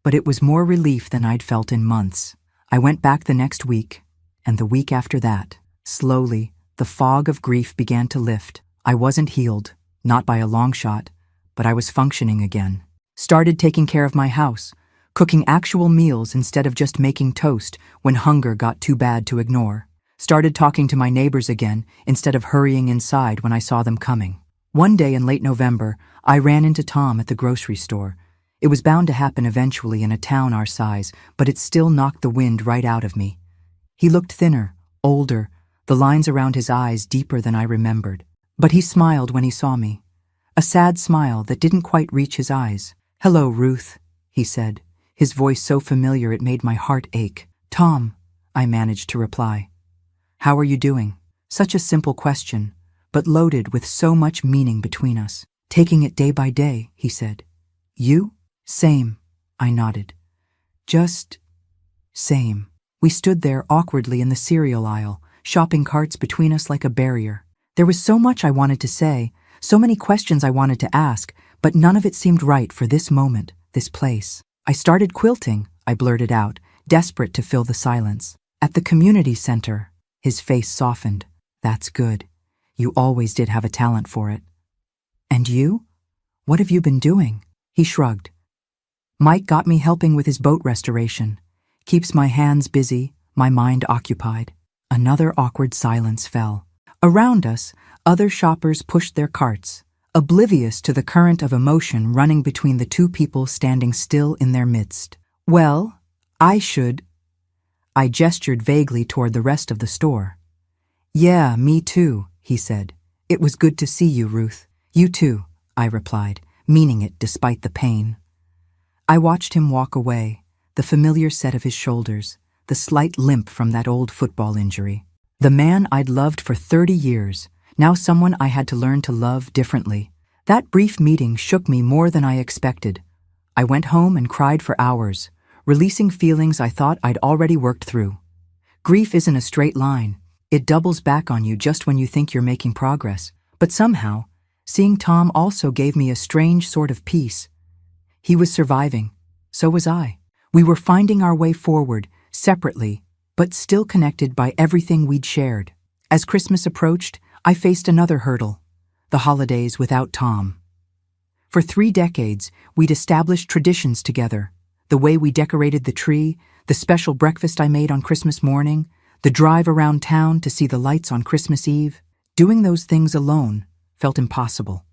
but it was more relief than I'd felt in months. I went back the next week, and the week after that. Slowly, the fog of grief began to lift. I wasn't healed, not by a long shot, but I was functioning again. Started taking care of my house, cooking actual meals instead of just making toast when hunger got too bad to ignore. Started talking to my neighbors again instead of hurrying inside when I saw them coming. One day in late November, I ran into Tom at the grocery store. It was bound to happen eventually in a town our size, but it still knocked the wind right out of me. He looked thinner, older, the lines around his eyes deeper than I remembered. But he smiled when he saw me. A sad smile that didn't quite reach his eyes. "Hello, Ruth," he said, his voice so familiar it made my heart ache. "Tom," I managed to reply. "How are you doing?" Such a simple question, but loaded with so much meaning between us. "Taking it day by day," he said. "You?" "Same," I nodded. "Just same." We stood there awkwardly in the cereal aisle, shopping carts between us like a barrier. There was so much I wanted to say, so many questions I wanted to ask, but none of it seemed right for this moment, this place. "I started quilting," I blurted out, desperate to fill the silence. "At the community center." His face softened. "That's good. You always did have a talent for it." "And you? What have you been doing?" He shrugged. "Mike got me helping with his boat restoration. Keeps my hands busy, my mind occupied." Another awkward silence fell. Around us, other shoppers pushed their carts, oblivious to the current of emotion running between the two people standing still in their midst. "Well, I gestured vaguely toward the rest of the store. "Yeah, me too," he said. "It was good to see you, Ruth." "You too," I replied, meaning it despite the pain. I watched him walk away, the familiar set of his shoulders, the slight limp from that old football injury. The man I'd loved for 30 years, now someone I had to learn to love differently. That brief meeting shook me more than I expected. I went home and cried for hours, releasing feelings I thought I'd already worked through. Grief isn't a straight line. It doubles back on you just when you think you're making progress. But somehow, seeing Tom also gave me a strange sort of peace. He was surviving. So was I. We were finding our way forward, separately, but still connected by everything we'd shared. As Christmas approached, I faced another hurdle: the holidays without Tom. For 3 decades, we'd established traditions together: the way we decorated the tree, the special breakfast I made on Christmas morning, the drive around town to see the lights on Christmas Eve. Doing those things alone felt impossible.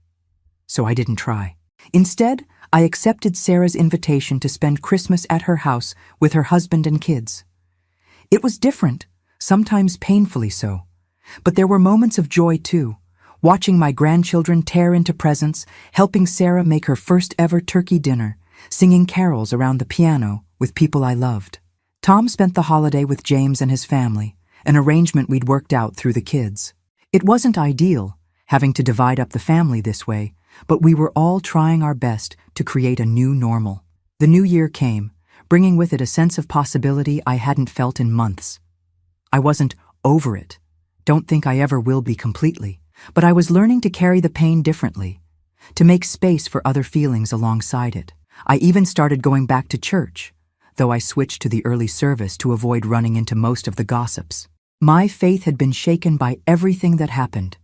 So I didn't try. Instead, I accepted Sarah's invitation to spend Christmas at her house with her husband and kids. It was different, sometimes painfully so. But there were moments of joy too, watching my grandchildren tear into presents, helping Sarah make her first ever turkey dinner, singing carols around the piano with people I loved. Tom spent the holiday with James and his family, an arrangement we'd worked out through the kids. It wasn't ideal, having to divide up the family this way, but we were all trying our best to create a new normal. The new year came, bringing with it a sense of possibility I hadn't felt in months. I wasn't over it. Don't think I ever will be completely. But I was learning to carry the pain differently, to make space for other feelings alongside it. I even started going back to church, though I switched to the early service to avoid running into most of the gossips. My faith had been shaken by everything that happened.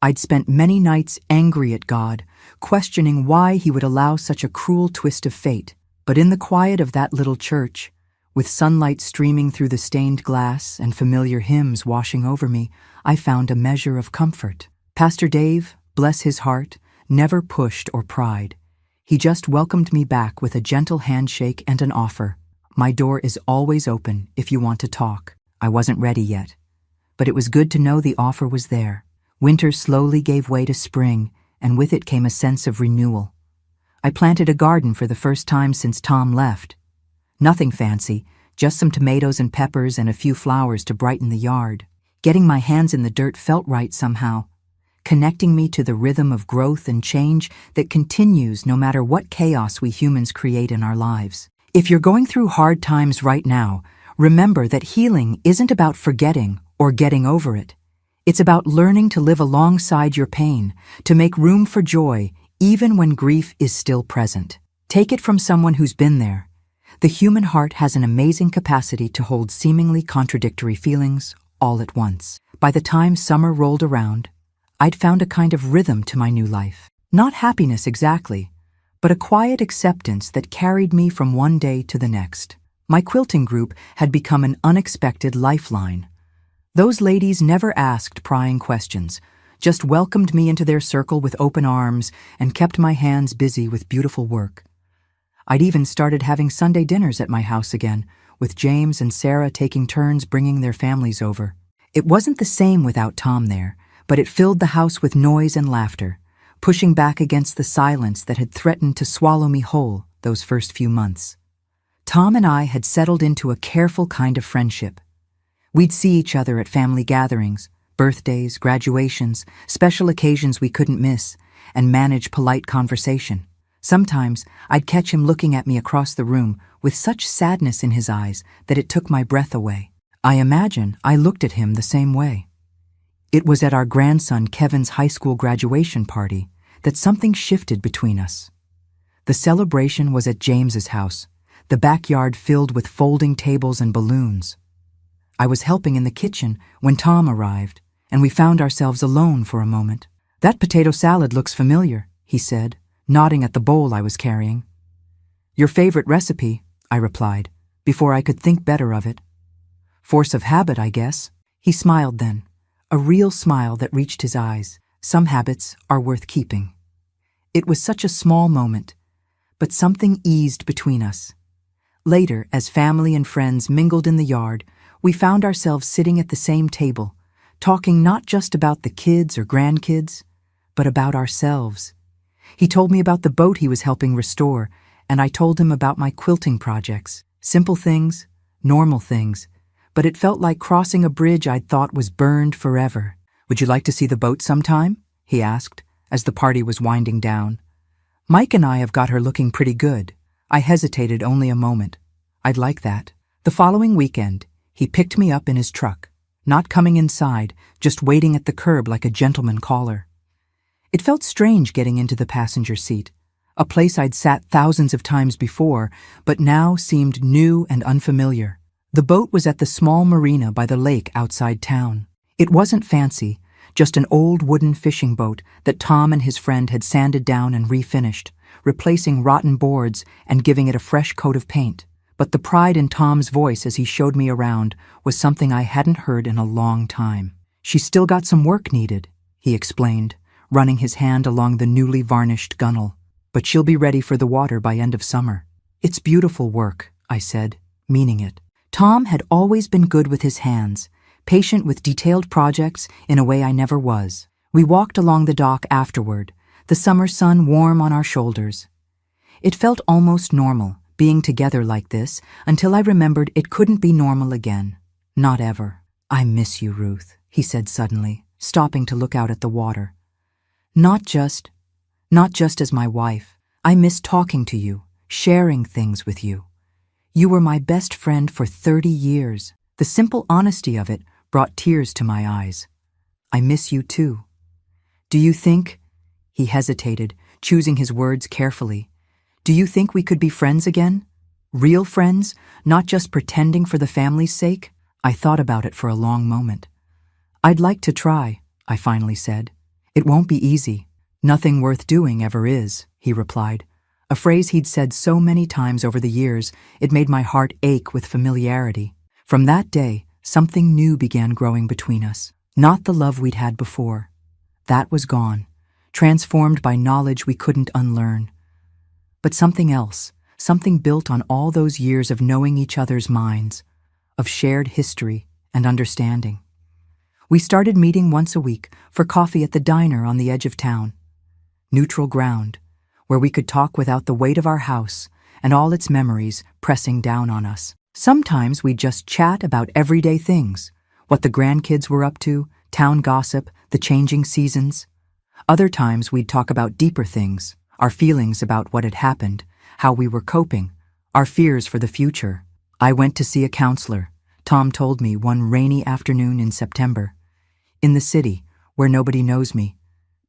I'd spent many nights angry at God, questioning why he would allow such a cruel twist of fate. But in the quiet of that little church, with sunlight streaming through the stained glass and familiar hymns washing over me, I found a measure of comfort. Pastor Dave, bless his heart, never pushed or pried. He just welcomed me back with a gentle handshake and an offer. "My door is always open if you want to talk." I wasn't ready yet, but it was good to know the offer was there. Winter slowly gave way to spring, and with it came a sense of renewal. I planted a garden for the first time since Tom left. Nothing fancy, just some tomatoes and peppers and a few flowers to brighten the yard. Getting my hands in the dirt felt right somehow, connecting me to the rhythm of growth and change that continues no matter what chaos we humans create in our lives. If you're going through hard times right now, remember that healing isn't about forgetting or getting over it. It's about learning to live alongside your pain, to make room for joy even when grief is still present. Take it from someone who's been there. The human heart has an amazing capacity to hold seemingly contradictory feelings all at once. By the time summer rolled around, I'd found a kind of rhythm to my new life. Not happiness exactly, but a quiet acceptance that carried me from one day to the next. My quilting group had become an unexpected lifeline. Those ladies never asked prying questions, just welcomed me into their circle with open arms and kept my hands busy with beautiful work. I'd even started having Sunday dinners at my house again, with James and Sarah taking turns bringing their families over. It wasn't the same without Tom there, but it filled the house with noise and laughter, pushing back against the silence that had threatened to swallow me whole those first few months. Tom and I had settled into a careful kind of friendship. We'd see each other at family gatherings, birthdays, graduations, special occasions we couldn't miss, and manage polite conversation. Sometimes I'd catch him looking at me across the room with such sadness in his eyes that it took my breath away. I imagine I looked at him the same way. It was at our grandson Kevin's high school graduation party that something shifted between us. The celebration was at James's house, the backyard filled with folding tables and balloons. I was helping in the kitchen when Tom arrived, and we found ourselves alone for a moment. "That potato salad looks familiar," he said, nodding at the bowl I was carrying. "Your favorite recipe," I replied, before I could think better of it. "Force of habit, I guess." He smiled then, a real smile that reached his eyes. Some habits are worth keeping. It was such a small moment, but something eased between us. Later, as family and friends mingled in the yard, we found ourselves sitting at the same table, talking not just about the kids or grandkids, but about ourselves. He told me about the boat he was helping restore, and I told him about my quilting projects. Simple things, normal things, but it felt like crossing a bridge I'd thought was burned forever. "Would you like to see the boat sometime?" he asked, as the party was winding down. "Mike and I have got her looking pretty good." I hesitated only a moment. "I'd like that." The following weekend, he picked me up in his truck, not coming inside, just waiting at the curb like a gentleman caller. It felt strange getting into the passenger seat, a place I'd sat thousands of times before, but now seemed new and unfamiliar. The boat was at the small marina by the lake outside town. It wasn't fancy, just an old wooden fishing boat that Tom and his friend had sanded down and refinished, replacing rotten boards and giving it a fresh coat of paint. But the pride in Tom's voice as he showed me around was something I hadn't heard in a long time. "She's still got some work needed," he explained, running his hand along the newly varnished gunnel. "But she'll be ready for the water by end of summer." "It's beautiful work," I said, meaning it. Tom had always been good with his hands, patient with detailed projects in a way I never was. We walked along the dock afterward, the summer sun warm on our shoulders. It felt almost normal, being together like this, until I remembered it couldn't be normal again. Not ever. "I miss you, Ruth," he said suddenly, stopping to look out at the water. Not just as my wife. I miss talking to you, sharing things with you. You were my best friend for 30 years. The simple honesty of it brought tears to my eyes. "I miss you too. Do you think—" He hesitated, choosing his words carefully. "Do you think we could be friends again? Real friends, not just pretending for the family's sake?" I thought about it for a long moment. "I'd like to try," I finally said. "It won't be easy. Nothing worth doing ever is," he replied. A phrase he'd said so many times over the years, it made my heart ache with familiarity. From that day, something new began growing between us. Not the love we'd had before. That was gone, transformed by knowledge we couldn't unlearn. But something else, something built on all those years of knowing each other's minds, of shared history and understanding. We started meeting once a week for coffee at the diner on the edge of town. Neutral ground, where we could talk without the weight of our house and all its memories pressing down on us. Sometimes we'd just chat about everyday things, what the grandkids were up to, town gossip, the changing seasons. Other times we'd talk about deeper things, our feelings about what had happened, how we were coping, our fears for the future. I went to see a counselor, Tom told me one rainy afternoon in September. In the city, where nobody knows me.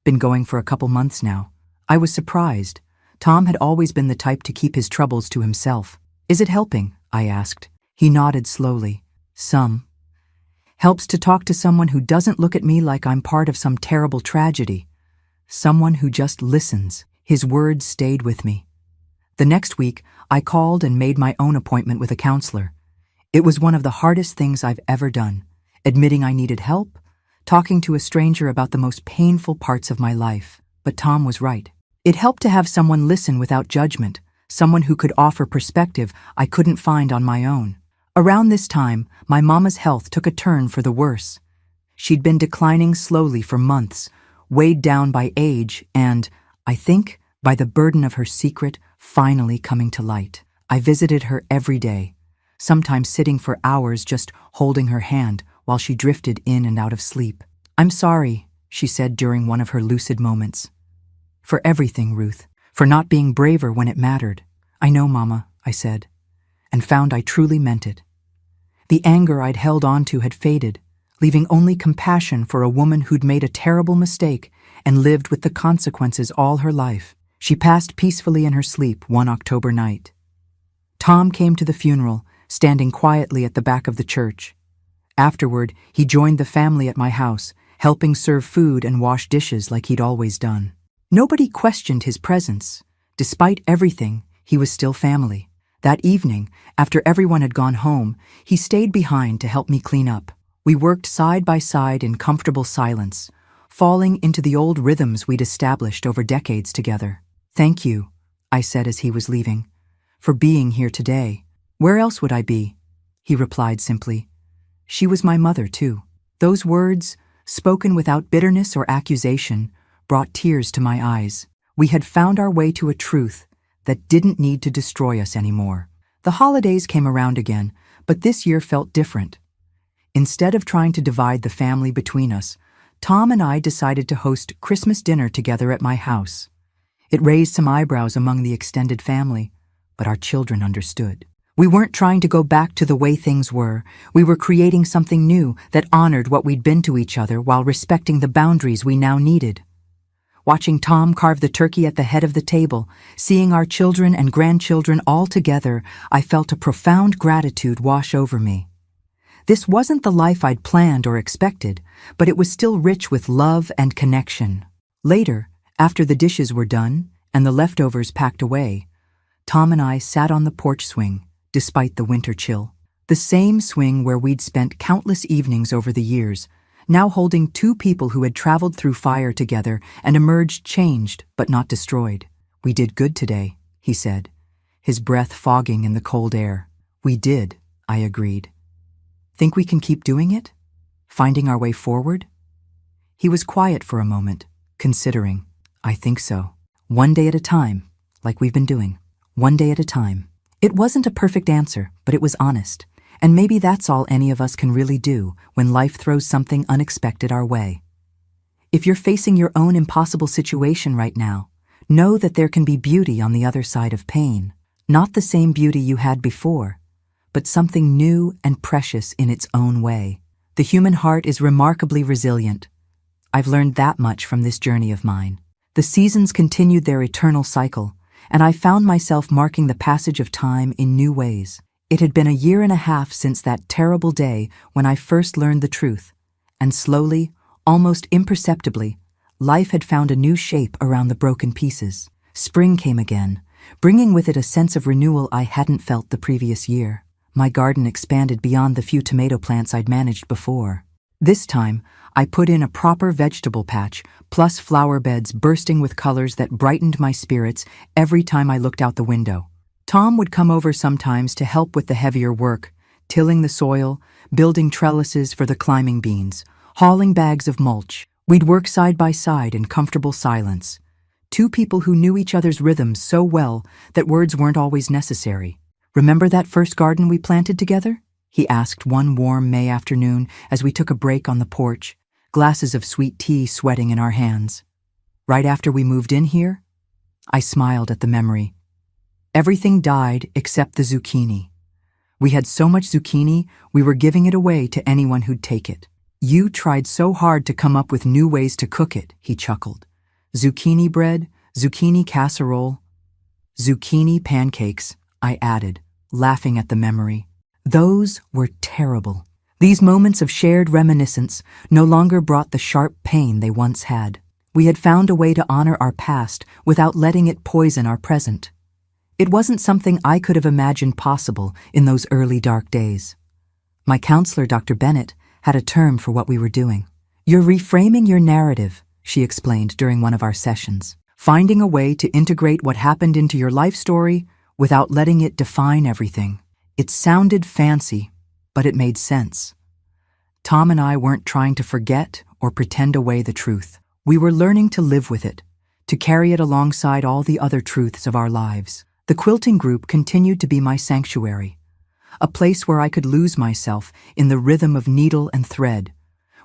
Been going for a couple months now. I was surprised. Tom had always been the type to keep his troubles to himself. Is it helping? I asked. He nodded slowly. Some. Helps to talk to someone who doesn't look at me like I'm part of some terrible tragedy. Someone who just listens. His words stayed with me. The next week, I called and made my own appointment with a counselor. It was one of the hardest things I've ever done. Admitting I needed help, talking to a stranger about the most painful parts of my life. But Tom was right. It helped to have someone listen without judgment, someone who could offer perspective I couldn't find on my own. Around this time, my mama's health took a turn for the worse. She'd been declining slowly for months, weighed down by age and, I think, by the burden of her secret finally coming to light. I visited her every day, sometimes sitting for hours just holding her hand while she drifted in and out of sleep. I'm sorry, she said during one of her lucid moments. For everything, Ruth. For not being braver when it mattered. I know, Mama, I said, and found I truly meant it. The anger I'd held on to had faded, leaving only compassion for a woman who'd made a terrible mistake and lived with the consequences all her life. She passed peacefully in her sleep one October night. Tom came to the funeral, standing quietly at the back of the church. Afterward, he joined the family at my house, helping serve food and wash dishes like he'd always done. Nobody questioned his presence. Despite everything, he was still family. That evening, after everyone had gone home, he stayed behind to help me clean up. We worked side by side in comfortable silence, falling into the old rhythms we'd established over decades together. Thank you, I said as he was leaving, for being here today. Where else would I be? He replied simply. She was my mother, too. Those words, spoken without bitterness or accusation, brought tears to my eyes. We had found our way to a truth that didn't need to destroy us anymore. The holidays came around again, but this year felt different. Instead of trying to divide the family between us, Tom and I decided to host Christmas dinner together at my house. It raised some eyebrows among the extended family, but our children understood. We weren't trying to go back to the way things were. We were creating something new that honored what we'd been to each other while respecting the boundaries we now needed. Watching Tom carve the turkey at the head of the table, seeing our children and grandchildren all together, I felt a profound gratitude wash over me. This wasn't the life I'd planned or expected, but it was still rich with love and connection. Later, after the dishes were done and the leftovers packed away, Tom and I sat on the porch swing, despite the winter chill. The same swing where we'd spent countless evenings over the years, now holding two people who had traveled through fire together and emerged changed but not destroyed. We did good today, he said, his breath fogging in the cold air. We did, I agreed. Think we can keep doing it? Finding our way forward? He was quiet for a moment, considering. I think so. One day at a time, like we've been doing. One day at a time. It wasn't a perfect answer, but it was honest. And maybe that's all any of us can really do when life throws something unexpected our way. If you're facing your own impossible situation right now, know that there can be beauty on the other side of pain. Not the same beauty you had before, but something new and precious in its own way. The human heart is remarkably resilient. I've learned that much from this journey of mine. The seasons continued their eternal cycle, and I found myself marking the passage of time in new ways. It had been 1.5 years since that terrible day when I first learned the truth, and slowly, almost imperceptibly, life had found a new shape around the broken pieces. Spring came again, bringing with it a sense of renewal I hadn't felt the previous year. My garden expanded beyond the few tomato plants I'd managed before. This time, I put in a proper vegetable patch, plus flower beds bursting with colors that brightened my spirits every time I looked out the window. Tom would come over sometimes to help with the heavier work, tilling the soil, building trellises for the climbing beans, hauling bags of mulch. We'd work side by side in comfortable silence. Two people who knew each other's rhythms so well that words weren't always necessary. "Remember that first garden we planted together?" he asked one warm May afternoon as we took a break on the porch, glasses of sweet tea sweating in our hands. "Right after we moved in here?" I smiled at the memory. Everything died except the zucchini. We had so much zucchini, we were giving it away to anyone who'd take it. "You tried so hard to come up with new ways to cook it," he chuckled. "Zucchini bread, zucchini casserole, zucchini pancakes," I added, laughing at the memory. Those were terrible. These moments of shared reminiscence no longer brought the sharp pain they once had. We had found a way to honor our past without letting it poison our present. It wasn't something I could have imagined possible in those early dark days. My counselor, Dr. Bennett, had a term for what we were doing. "You're reframing your narrative," she explained during one of our sessions. "Finding a way to integrate what happened into your life story without letting it define everything." It sounded fancy, but it made sense. Tom and I weren't trying to forget or pretend away the truth. We were learning to live with it, to carry it alongside all the other truths of our lives. The quilting group continued to be my sanctuary, a place where I could lose myself in the rhythm of needle and thread,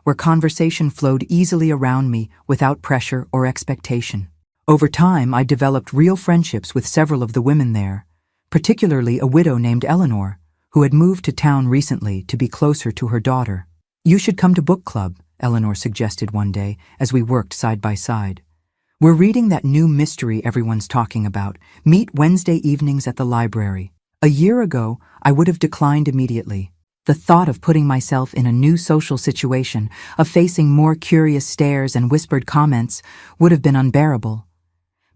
where conversation flowed easily around me without pressure or expectation. Over time, I developed real friendships with several of the women there, particularly a widow named Eleanor, who had moved to town recently to be closer to her daughter. "You should come to book club," Eleanor suggested one day as we worked side by side. "We're reading that new mystery everyone's talking about. Meet Wednesday evenings at the library." A year ago, I would have declined immediately. The thought of putting myself in a new social situation, of facing more curious stares and whispered comments, would have been unbearable.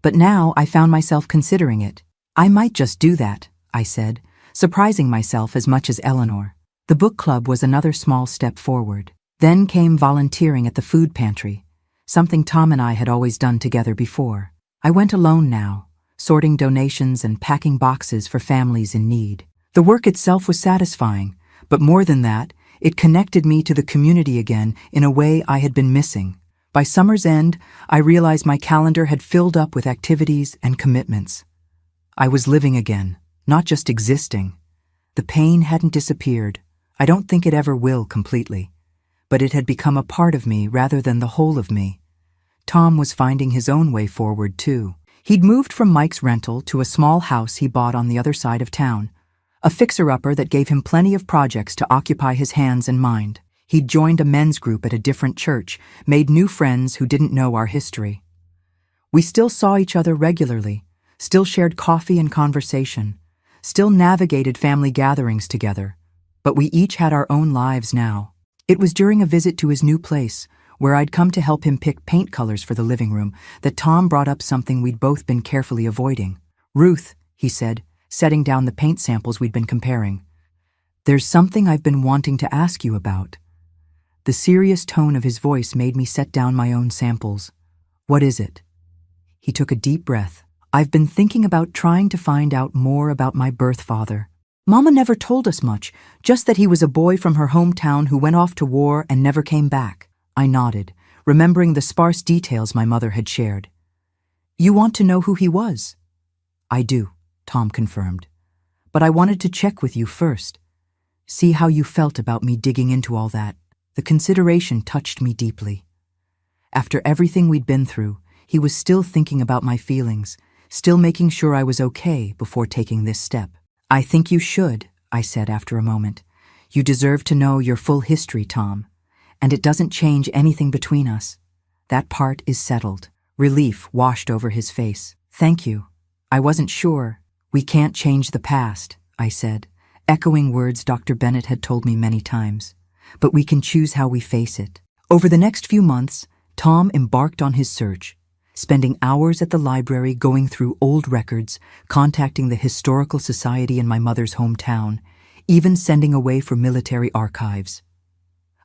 But now I found myself considering it. "I might just do that," I said, surprising myself as much as Eleanor. The book club was another small step forward. Then came volunteering at the food pantry, something Tom and I had always done together before. I went alone now, sorting donations and packing boxes for families in need. The work itself was satisfying, but more than that, it connected me to the community again in a way I had been missing. By summer's end, I realized my calendar had filled up with activities and commitments. I was living again, not just existing. The pain hadn't disappeared. I don't think it ever will completely. But it had become a part of me rather than the whole of me. Tom was finding his own way forward, too. He'd moved from Mike's rental to a small house he bought on the other side of town, a fixer-upper that gave him plenty of projects to occupy his hands and mind. He'd joined a men's group at a different church, made new friends who didn't know our history. We still saw each other regularly, still shared coffee and conversation, still navigated family gatherings together, but we each had our own lives now. It was during a visit to his new place, where I'd come to help him pick paint colors for the living room, that Tom brought up something we'd both been carefully avoiding. "Ruth," he said, setting down the paint samples we'd been comparing, "there's something I've been wanting to ask you about." The serious tone of his voice made me set down my own samples. "What is it?" He took a deep breath. "I've been thinking about trying to find out more about my birth father. Mama never told us much, just that he was a boy from her hometown who went off to war and never came back." I nodded, remembering the sparse details my mother had shared. "You want to know who he was?" "I do," Tom confirmed. "But I wanted to check with you first. See how you felt about me digging into all that." The consideration touched me deeply. After everything we'd been through, he was still thinking about my feelings, still making sure I was okay before taking this step. "I think you should," I said after a moment. "You deserve to know your full history, Tom. And it doesn't change anything between us. That part is settled." Relief washed over his face. "Thank you. I wasn't sure." "We can't change the past," I said, echoing words Dr. Bennett had told me many times. "But we can choose how we face it." Over the next few months, Tom embarked on his search, spending hours at the library going through old records, contacting the Historical Society in my mother's hometown, even sending away for military archives.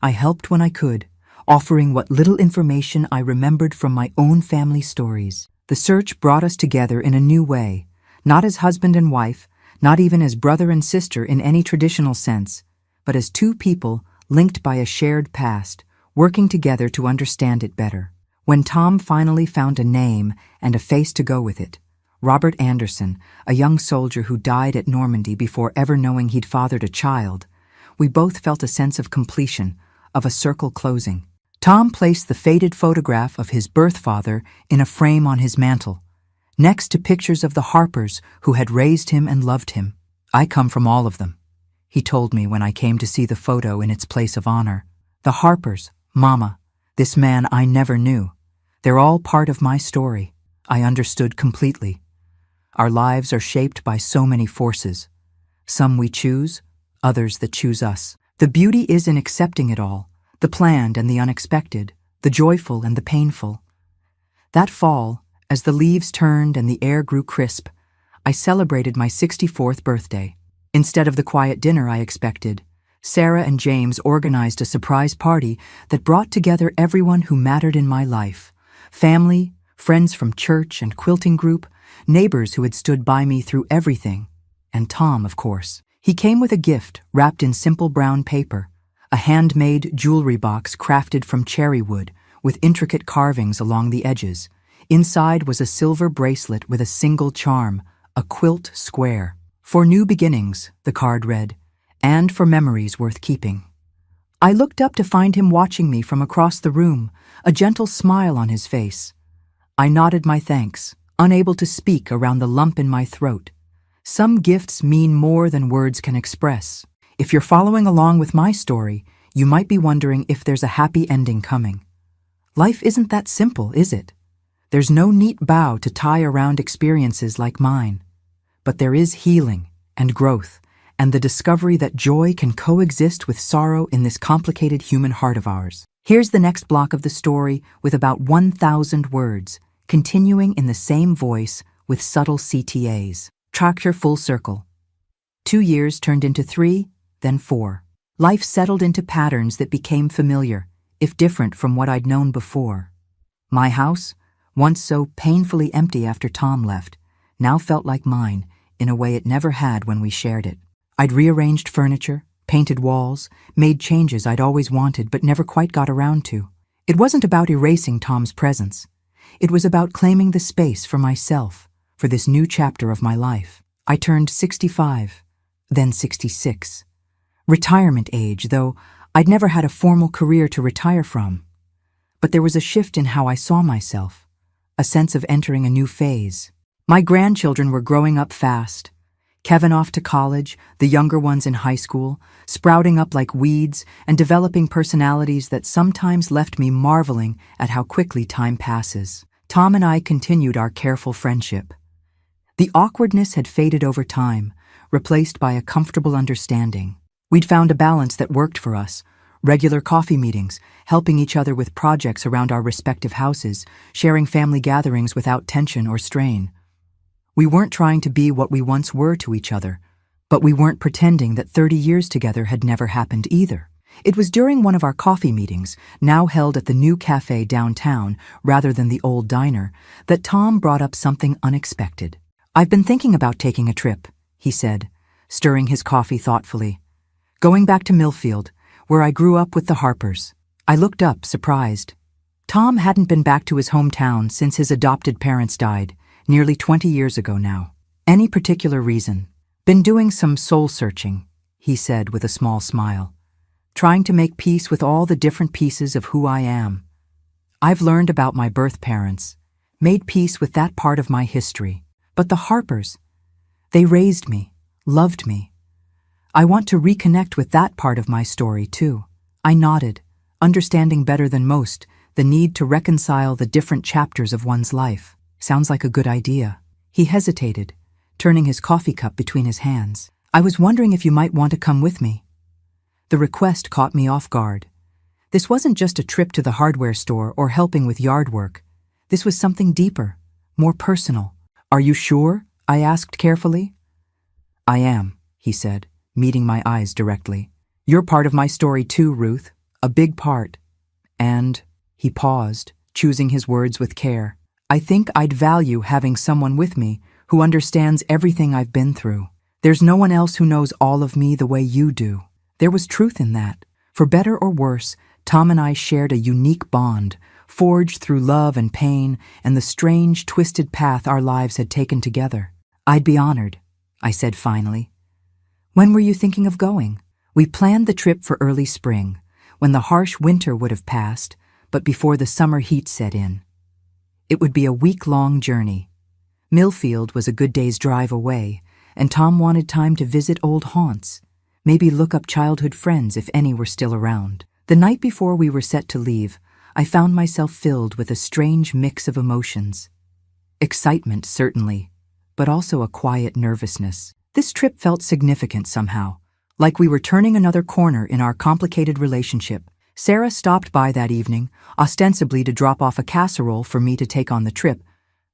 I helped when I could, offering what little information I remembered from my own family stories. The search brought us together in a new way, not as husband and wife, not even as brother and sister in any traditional sense, but as two people linked by a shared past, working together to understand it better. When Tom finally found a name and a face to go with it, Robert Anderson, a young soldier who died at Normandy before ever knowing he'd fathered a child, we both felt a sense of completion, of a circle closing. Tom placed the faded photograph of his birth father in a frame on his mantel, next to pictures of the Harpers who had raised him and loved him. "I come from all of them," he told me when I came to see the photo in its place of honor. "The Harpers, Mama, this man I never knew. They're all part of my story." I understood completely. Our lives are shaped by so many forces. Some we choose, others that choose us. The beauty is in accepting it all, the planned and the unexpected, the joyful and the painful. That fall, as the leaves turned and the air grew crisp, I celebrated my 64th birthday. Instead of the quiet dinner I expected, Sarah and James organized a surprise party that brought together everyone who mattered in my life. Family, friends from church and quilting group, neighbors who had stood by me through everything, and Tom, of course. He came with a gift wrapped in simple brown paper, a handmade jewelry box crafted from cherry wood with intricate carvings along the edges. Inside was a silver bracelet with a single charm, a quilt square. "For new beginnings," the card read, "and for memories worth keeping." I looked up to find him watching me from across the room, a gentle smile on his face. I nodded my thanks, unable to speak around the lump in my throat. Some gifts mean more than words can express. If you're following along with my story, you might be wondering if there's a happy ending coming. Life isn't that simple, is it? There's no neat bow to tie around experiences like mine. But there is healing and growth, and the discovery that joy can coexist with sorrow in this complicated human heart of ours. Here's the next block of the story with about 1,000 words, continuing in the same voice with subtle CTAs. Chapter full circle. 2 years turned into 3, then 4. Life settled into patterns that became familiar, if different from what I'd known before. My house, once so painfully empty after Tom left, now felt like mine in a way it never had when we shared it. I'd rearranged furniture, painted walls, made changes I'd always wanted but never quite got around to. It wasn't about erasing Tom's presence. It was about claiming the space for myself, for this new chapter of my life. I turned 65, then 66. Retirement age, though I'd never had a formal career to retire from. But there was a shift in how I saw myself, a sense of entering a new phase. My grandchildren were growing up fast. Kevin off to college, the younger ones in high school, sprouting up like weeds and developing personalities that sometimes left me marveling at how quickly time passes. Tom and I continued our careful friendship. The awkwardness had faded over time, replaced by a comfortable understanding. We'd found a balance that worked for us, regular coffee meetings, helping each other with projects around our respective houses, sharing family gatherings without tension or strain. We weren't trying to be what we once were to each other, but we weren't pretending that 30 years together had never happened either. It was during one of our coffee meetings, now held at the new cafe downtown rather than the old diner, that Tom brought up something unexpected. "I've been thinking about taking a trip," he said, stirring his coffee thoughtfully. "Going back to Millfield, where I grew up with the Harpers." I looked up, surprised. Tom hadn't been back to his hometown since his adopted parents died, nearly 20 years ago now. "Any particular reason?" "Been doing some soul-searching," he said with a small smile. "Trying to make peace with all the different pieces of who I am. I've learned about my birth parents, made peace with that part of my history. But the Harpers, they raised me, loved me. I want to reconnect with that part of my story, too." I nodded, understanding better than most the need to reconcile the different chapters of one's life. "Sounds like a good idea." He hesitated, turning his coffee cup between his hands. "I was wondering if you might want to come with me." The request caught me off guard. This wasn't just a trip to the hardware store or helping with yard work. This was something deeper, more personal. "Are you sure?" I asked carefully. "I am," he said, meeting my eyes directly. "You're part of my story too, Ruth, a big part. And," he paused, choosing his words with care, "I think I'd value having someone with me who understands everything I've been through. There's no one else who knows all of me the way you do." There was truth in that. For better or worse, Tom and I shared a unique bond, forged through love and pain and the strange, twisted path our lives had taken together. "I'd be honored," I said finally. "When were you thinking of going?" "We planned the trip for early spring, when the harsh winter would have passed, but before the summer heat set in. It would be a week-long journey. Millfield was a good day's drive away, and Tom wanted time to visit old haunts, maybe look up childhood friends if any were still around." The night before we were set to leave, I found myself filled with a strange mix of emotions. Excitement, certainly, but also a quiet nervousness. This trip felt significant somehow, like we were turning another corner in our complicated relationship. Sarah stopped by that evening, ostensibly to drop off a casserole for me to take on the trip,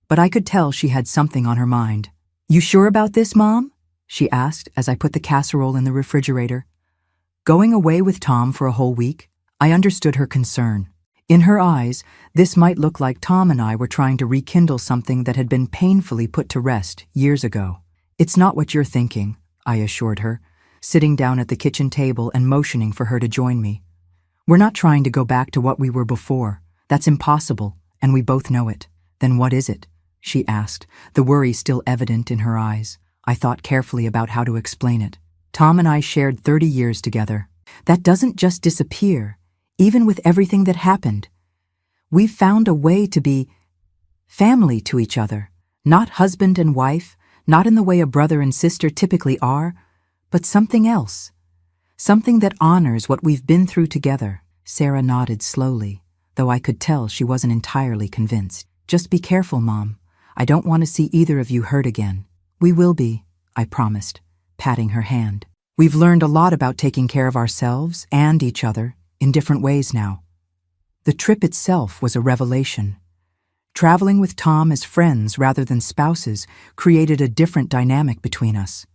but I could tell she had something on her mind. "You sure about this, Mom?" she asked as I put the casserole in the refrigerator. Going away with Tom for a whole week? I understood her concern. In her eyes, this might look like Tom and I were trying to rekindle something that had been painfully put to rest years ago. "It's not what you're thinking," I assured her, sitting down at the kitchen table and motioning for her to join me. "We're not trying to go back to what we were before. That's impossible, and we both know it." "Then what is it?" she asked, the worry still evident in her eyes. I thought carefully about how to explain it. "Tom and I shared 30 years together. That doesn't just disappear, even with everything that happened. We've found a way to be family to each other, not husband and wife, not in the way a brother and sister typically are, but something else. Something that honors what we've been through together." Sarah nodded slowly, though I could tell she wasn't entirely convinced. "Just be careful, Mom. I don't want to see either of you hurt again." "We will be," I promised, patting her hand. "We've learned a lot about taking care of ourselves and each other in different ways now." The trip itself was a revelation. Traveling with Tom as friends rather than spouses created a different dynamic between us.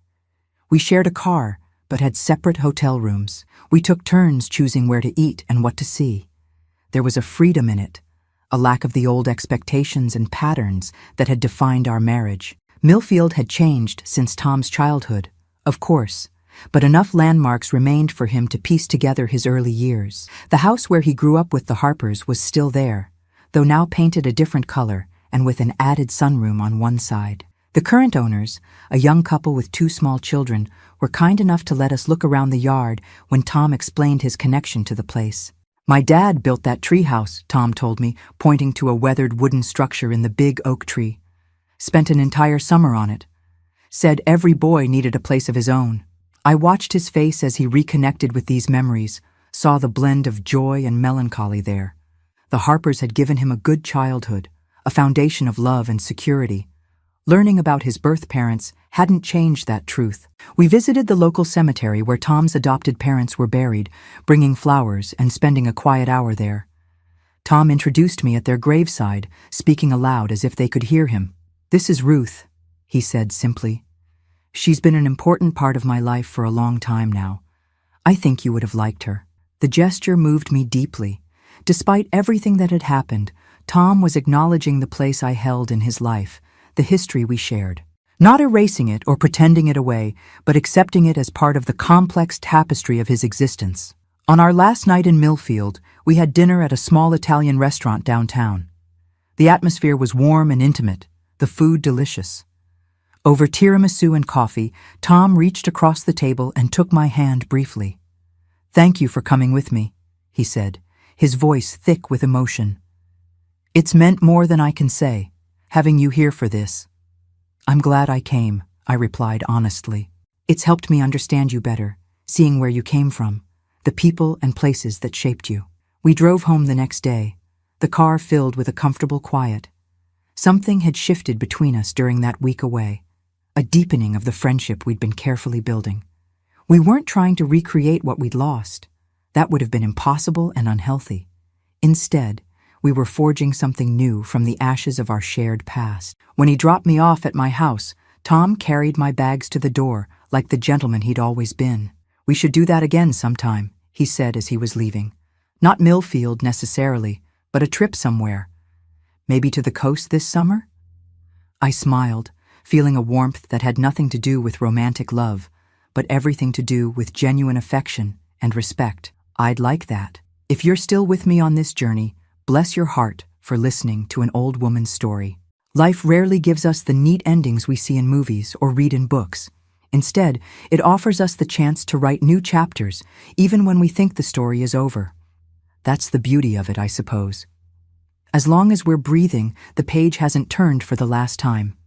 We shared a car, but had separate hotel rooms. We took turns choosing where to eat and what to see. There was a freedom in it, a lack of the old expectations and patterns that had defined our marriage. Millfield had changed since Tom's childhood, of course, but enough landmarks remained for him to piece together his early years. The house where he grew up with the Harpers was still there, though now painted a different color and with an added sunroom on one side. The current owners, a young couple with 2 small children, were kind enough to let us look around the yard when Tom explained his connection to the place. "My dad built that treehouse," Tom told me, pointing to a weathered wooden structure in the big oak tree. "Spent an entire summer on it. Said every boy needed a place of his own." I watched his face as he reconnected with these memories, saw the blend of joy and melancholy there. The Harpers had given him a good childhood, a foundation of love and security. Learning about his birth parents hadn't changed that truth. We visited the local cemetery where Tom's adopted parents were buried, bringing flowers and spending a quiet hour there. Tom introduced me at their graveside, speaking aloud as if they could hear him. "This is Ruth," he said simply. "She's been an important part of my life for a long time now. I think you would have liked her." The gesture moved me deeply. Despite everything that had happened, Tom was acknowledging the place I held in his life, the history we shared. Not erasing it or pretending it away, but accepting it as part of the complex tapestry of his existence. On our last night in Millfield, we had dinner at a small Italian restaurant downtown. The atmosphere was warm and intimate, the food delicious. Over tiramisu and coffee, Tom reached across the table and took my hand briefly. "Thank you for coming with me," he said, his voice thick with emotion. "It's meant more than I can say, having you here for this." "I'm glad I came," I replied honestly. "It's helped me understand you better, seeing where you came from, the people and places that shaped you." We drove home the next day, the car filled with a comfortable quiet. Something had shifted between us during that week away, a deepening of the friendship we'd been carefully building. We weren't trying to recreate what we'd lost. That would have been impossible and unhealthy. Instead, we were forging something new from the ashes of our shared past. When he dropped me off at my house, Tom carried my bags to the door like the gentleman he'd always been. "We should do that again sometime," he said as he was leaving. "Not Millfield necessarily, but a trip somewhere. Maybe to the coast this summer?" I smiled, feeling a warmth that had nothing to do with romantic love, but everything to do with genuine affection and respect. "I'd like that." If you're still with me on this journey, bless your heart for listening to an old woman's story. Life rarely gives us the neat endings we see in movies or read in books. Instead, it offers us the chance to write new chapters, even when we think the story is over. That's the beauty of it, I suppose. As long as we're breathing, the page hasn't turned for the last time.